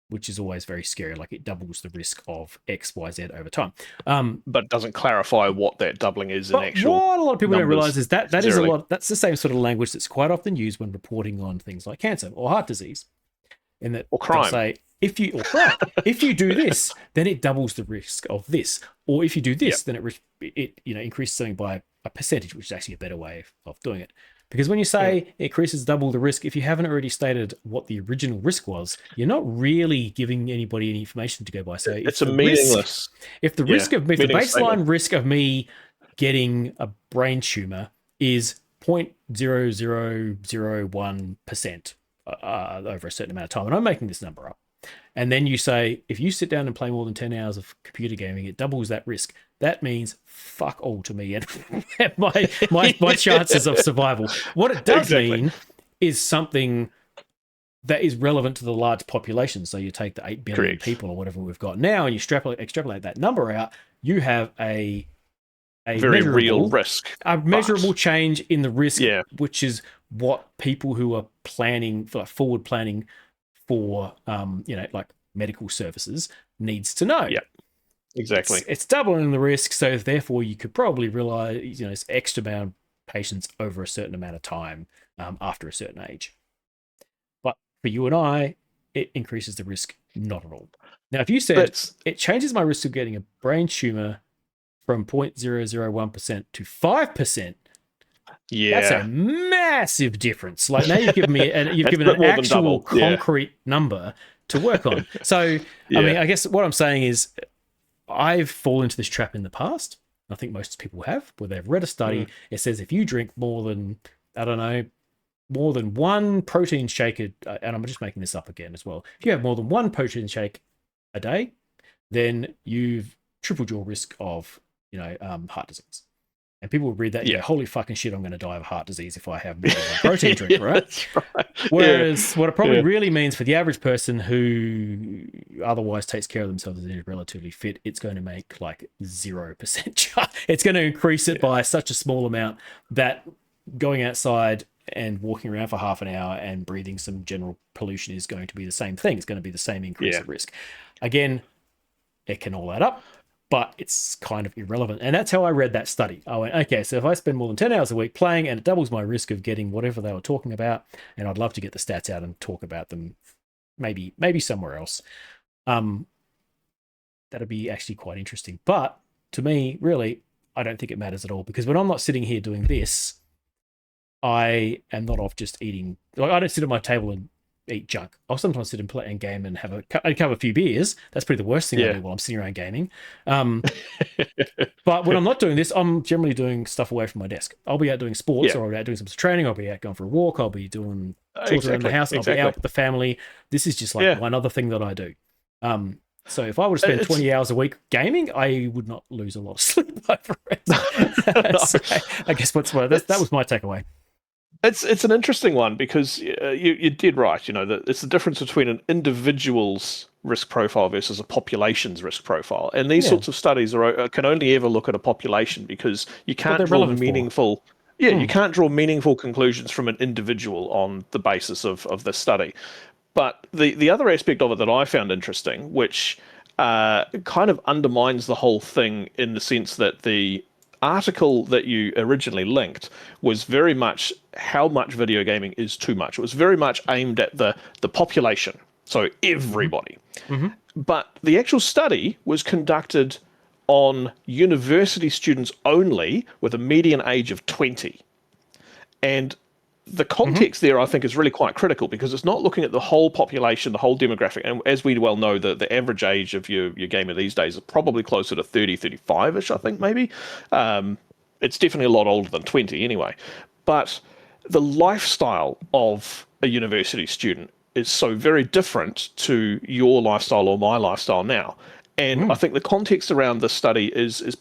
S2: which is always very scary. Like it doubles the risk of X, Y, Z over time.
S1: But it doesn't clarify what that doubling is in actual.
S2: What a lot of people don't realize is that is a lot. That's the same sort of language that's quite often used when reporting on things like cancer or heart disease, and that
S1: or crime.
S2: Say if you do this, then it doubles the risk of this, or if you do this, then it increases something by a percentage, which is actually a better way of doing it. Because when you say it increases double the risk, if you haven't already stated what the original risk was, you're not really giving anybody any information to go by. So
S1: it's meaningless.
S2: If the risk of me, the baseline risk of me getting a brain tumor is 0.0001% over a certain amount of time, and I'm making this number up, and then you say if you sit down and play more than 10 hours of computer gaming, it doubles that risk. That means fuck all to me and my chances of survival. What it does mean is something that is relevant to the large population. So you take the 8 billion people or whatever we've got now, and you extrapolate that number out, you have a
S1: very real risk,
S2: a measurable change in the risk, which is what people who are planning for forward planning for like medical services needs to know.
S1: Yeah. Exactly.
S2: It's doubling the risk, so therefore you could probably realize, it's extra amount of patients over a certain amount of time after a certain age. But for you and I, it increases the risk not at all. Now, if you said it changes my risk of getting a brain tumor from 0.001% to 5%, that's a massive difference. Like now you've given me an actual concrete number to work on. So, I mean, I guess what I'm saying is, I've fallen into this trap in the past. I think most people have, where they've read a study. It says if you drink more than one protein shake, and I'm just making this up again as well. If you have more than one protein shake a day, then you've tripled your risk of, heart disease. And people will read that and go, holy fucking shit, I'm going to die of heart disease if I have more than one protein drink, right?
S1: That's right?
S2: Whereas what it probably really means for the average person who otherwise takes care of themselves and is relatively fit, it's going to make like 0%. It's going to increase it by such a small amount that going outside and walking around for half an hour and breathing some general pollution is going to be the same thing. It's going to be the same increase of risk. Again, it can all add up, but it's kind of irrelevant. And that's how I read that study. I went, okay, so if I spend more than 10 hours a week playing and it doubles my risk of getting whatever they were talking about, and I'd love to get the stats out and talk about them maybe somewhere else, that'd be actually quite interesting. But to me, really, I don't think it matters at all, because when I'm not sitting here doing this, I am not off just eating. Like, I don't sit at my table and eat junk. I'll sometimes sit and play and game and have a few beers. That's probably the worst thing I do while I'm sitting around gaming. But when I'm not doing this, I'm generally doing stuff away from my desk. I'll be out doing sports, or I'll be out doing some training. I'll be out going for a walk. I'll be doing chores around the house. I'll be out with the family. This is just like one other thing that I do. So if I were to spend 20 hours a week gaming, I would not lose a lot of sleep over it. So I guess that was my takeaway.
S1: It's an interesting one, because you did right. That it's the difference between an individual's risk profile versus a population's risk profile, and these sorts of studies can only ever look at a population, because you can't draw meaningful. You can't draw meaningful conclusions from an individual on the basis of this study. But the other aspect of it that I found interesting, which kind of undermines the whole thing, in the sense that the article that you originally linked was very much how much video gaming is too much. It was very much aimed at the population, so everybody. But the actual study was conducted on university students only, with a median age of 20. And the context there, I think, is really quite critical, because it's not looking at the whole population, the whole demographic. And as we well know, the average age of your gamer these days is probably closer to 30, 35-ish, I think, maybe. It's definitely a lot older than 20 anyway. But the lifestyle of a university student is so very different to your lifestyle or my lifestyle now. And I think the context around this study is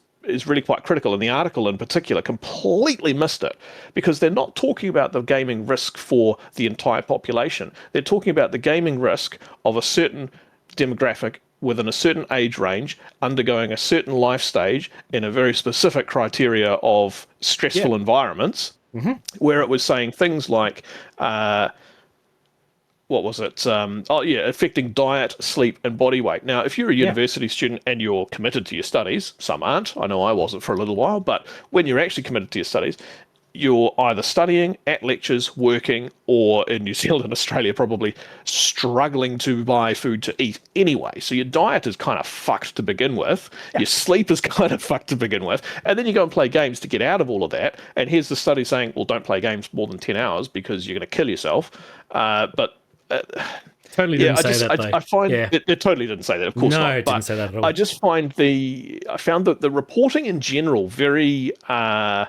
S1: really quite critical, and the article in particular completely missed it, because they're not talking about the gaming risk for the entire population. They're talking about the gaming risk of a certain demographic within a certain age range undergoing a certain life stage in a very specific criteria of stressful environments, where it was saying things like what was it? Affecting diet, sleep, and body weight. Now, if you're a university student and you're committed to your studies, some aren't. I know I wasn't for a little while, but when you're actually committed to your studies, you're either studying, at lectures, working, or in New Zealand and Australia, probably struggling to buy food to eat anyway. So your diet is kind of fucked to begin with. Your sleep is kind of fucked to begin with. And then you go and play games to get out of all of that. And here's the study saying, well, don't play games more than 10 hours because you're going to kill yourself.
S2: Totally didn't say that, though.
S1: I find it totally didn't say that, of course not.
S2: No, it didn't say that at all.
S1: I just find I found that the reporting in general very, I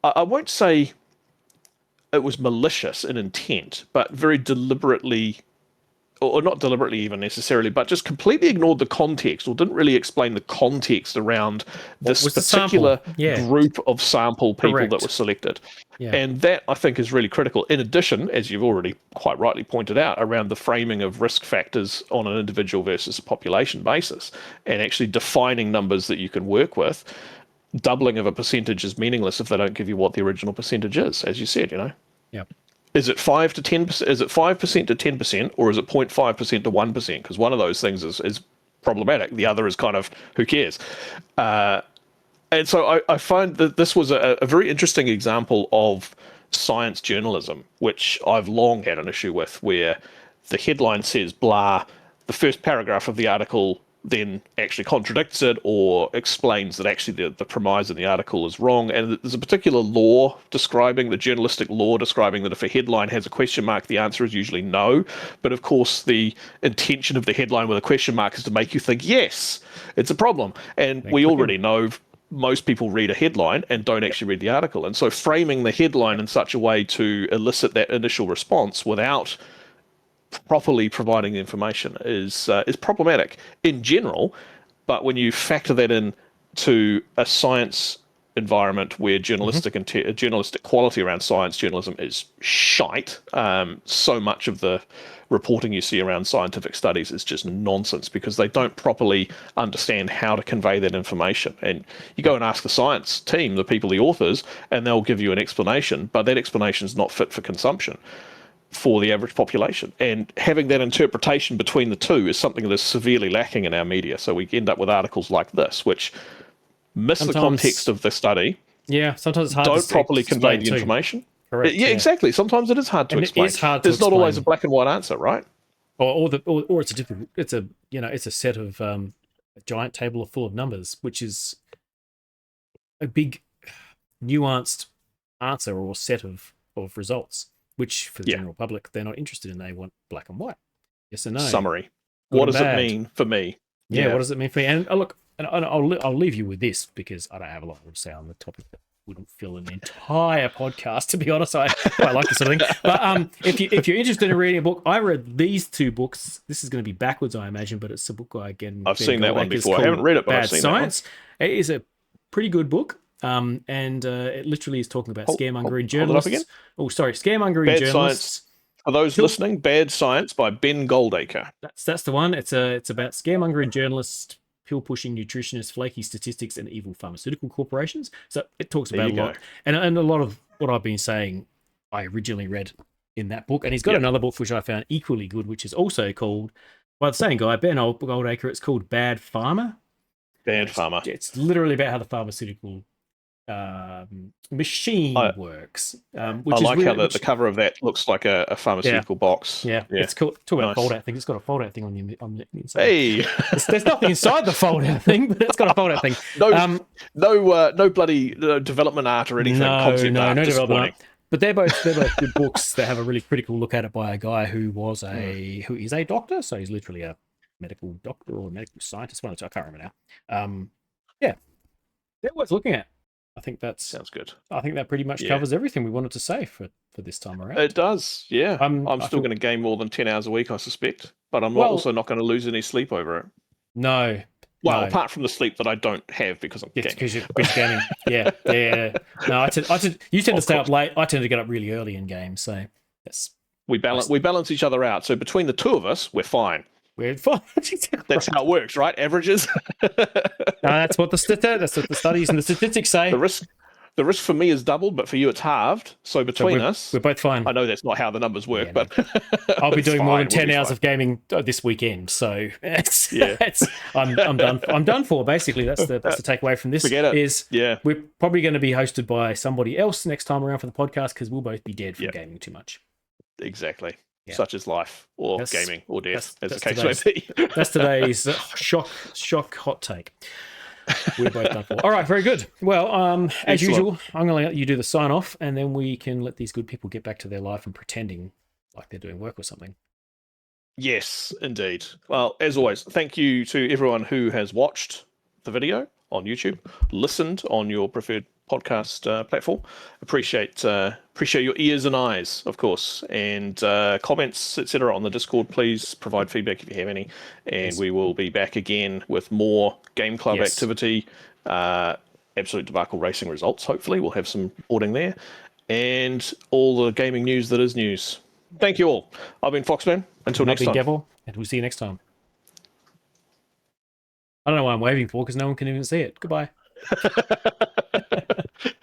S1: won't say it was malicious in intent, but very deliberately, or not deliberately even necessarily, but just completely ignored the context, or didn't really explain the context around this particular group of sample people that were selected. And that, I think, is really critical. In addition, as you've already quite rightly pointed out, around the framing of risk factors on an individual versus a population basis, and actually defining numbers that you can work with. Doubling of a percentage is meaningless if they don't give you what the original percentage is, as you said,
S2: Yeah.
S1: Is it 5 to 10%? Is it 5% to 10%, or is it 0.5% to 1%? Because one of those things is problematic. The other is kind of, who cares? And so I find that this was a very interesting example of science journalism, which I've long had an issue with, where the headline says blah, the first paragraph of the article then actually contradicts it or explains that actually the premise in the article is wrong. And there's a particular law describing, the journalistic law describing, that if a headline has a question mark, the answer is usually no. But of course, the intention of the headline with a question mark is to make you think, yes, it's a problem. And we already know most people read a headline and don't actually read the article. And so framing the headline in such a way to elicit that initial response without properly providing the information is problematic in general. But when you factor that in to a science environment where journalistic journalistic quality around science journalism is shite, so much of the reporting you see around scientific studies is just nonsense, because they don't properly understand how to convey that information. And you go and ask the science team, the people, the authors, and they'll give you an explanation, but that explanation is not fit for consumption for the average population. And having that interpretation between the two is something that is severely lacking in our media. So we end up with articles like this, which miss the context of the study.
S2: Yeah, sometimes it's hard
S1: don't properly convey the information. Correct. Yeah, exactly. Sometimes it is hard to explain. It is hard to explain. There's not always a black and white answer, right?
S2: Or it's a different. It's a set of a giant table full of numbers, which is a big nuanced answer or set of results, which for the general public they're not interested in. They want black and white, yes or no.
S1: Summary. What does it mean for me?
S2: Yeah, what does it mean for me? And look, and I'll leave you with this, because I don't have a lot to say on the topic. Wouldn't fill an entire podcast, to be honest. I quite like this sort of thing. But if you're interested in reading a book, I read these two books. This is going to be backwards, I imagine, but it's a book I've
S1: seen that one before. I haven't read it, but I've seen
S2: Science.
S1: That one.
S2: It is a pretty good book. And it literally is talking about scaremongering journalists. Oh, sorry, scaremongering journalists.
S1: Science. For those listening, Bad Science by Ben Goldacre.
S2: That's the one. It's about scaremongering journalists, pill-pushing nutritionists, flaky statistics, and evil pharmaceutical corporations. So it talks about a lot. And a lot of what I've been saying, I originally read in that book. And he's got another book which I found equally good, which is also called, by the same guy, Ben Goldacre. It's called Bad Pharma.
S1: Bad Pharma.
S2: It's literally about how the pharmaceutical machine works. Which
S1: I like really, how the cover of that looks like a pharmaceutical box.
S2: Yeah, it's cool. Talk about fold-out thing. It's got a fold-out thing on the inside.
S1: Hey,
S2: there's nothing inside the fold-out thing, but it's got a fold-out thing.
S1: No bloody development art or anything.
S2: No development art. But they're both good books. They have a really critical look at it by a guy who is a doctor. So he's literally a medical doctor or a medical scientist. One of the two, I can't remember now. They're worth looking at. I think that's
S1: Sounds good.
S2: I think that pretty much
S1: Yeah.
S2: covers everything we wanted to say for this time around.
S1: It does, yeah. I'm
S2: I
S1: still
S2: feel-
S1: going to game more than 10 hours a week, I suspect, but I'm
S2: Well-
S1: also not going to lose any sleep over it.
S2: No.
S1: Well,
S2: no.
S1: apart from the sleep that I don't have because I'm
S2: It's
S1: gaming.
S2: because you're gaming. Yeah. No, you tend to
S1: Of
S2: stay up
S1: course.
S2: late. I tend to get up really early in games, so that's
S1: We balance each other out. So between the two of us, we're fine.
S2: we're fine.
S1: That's how it works, right? Averages.
S2: No, that's what the studies and the statistics say.
S1: The risk for me is doubled, but for you it's halved. So between us,
S2: we're both fine.
S1: I know that's not how the numbers work,
S2: Yeah,
S1: but
S2: I'll be
S1: it's
S2: doing more than
S1: fine,
S2: 10
S1: we'll be
S2: hours
S1: fine.
S2: of gaming this weekend, so
S1: Yeah.
S2: I'm done. I'm done for. Basically, that's the takeaway from this.
S1: Forget it.
S2: Is
S1: Yeah.
S2: we're probably going to be hosted by somebody else next time around for the podcast because we'll both be dead from
S1: Yep.
S2: gaming too much.
S1: Exactly.
S2: Yeah.
S1: Such is life, or
S2: That's-
S1: gaming, or death, as the
S2: that's
S1: case may be.
S2: That's today's shock hot take. We're both done for. All right, very good. Well, as
S1: Excellent.
S2: usual, I'm going to let you do the sign off, and then we can let these good people get back to their life and pretending like they're doing work or something.
S1: Yes, indeed. Well, as always, thank you to everyone who has watched the video on YouTube, listened on your preferred podcast platform. Appreciate your ears and eyes, of course, and comments, etc. on the Discord. Please provide feedback if you have any, and
S2: Yes.
S1: we will be back again with more Game Club
S2: Yes.
S1: activity. Absolute Debacle Racing results. Hopefully, we'll have some reporting there, and all the gaming news that is news. Thank you all. I've been Foxman. Until next time.
S2: Gavor, and we'll see you next time. I don't know why I'm waving for because no one can even see it. Goodbye.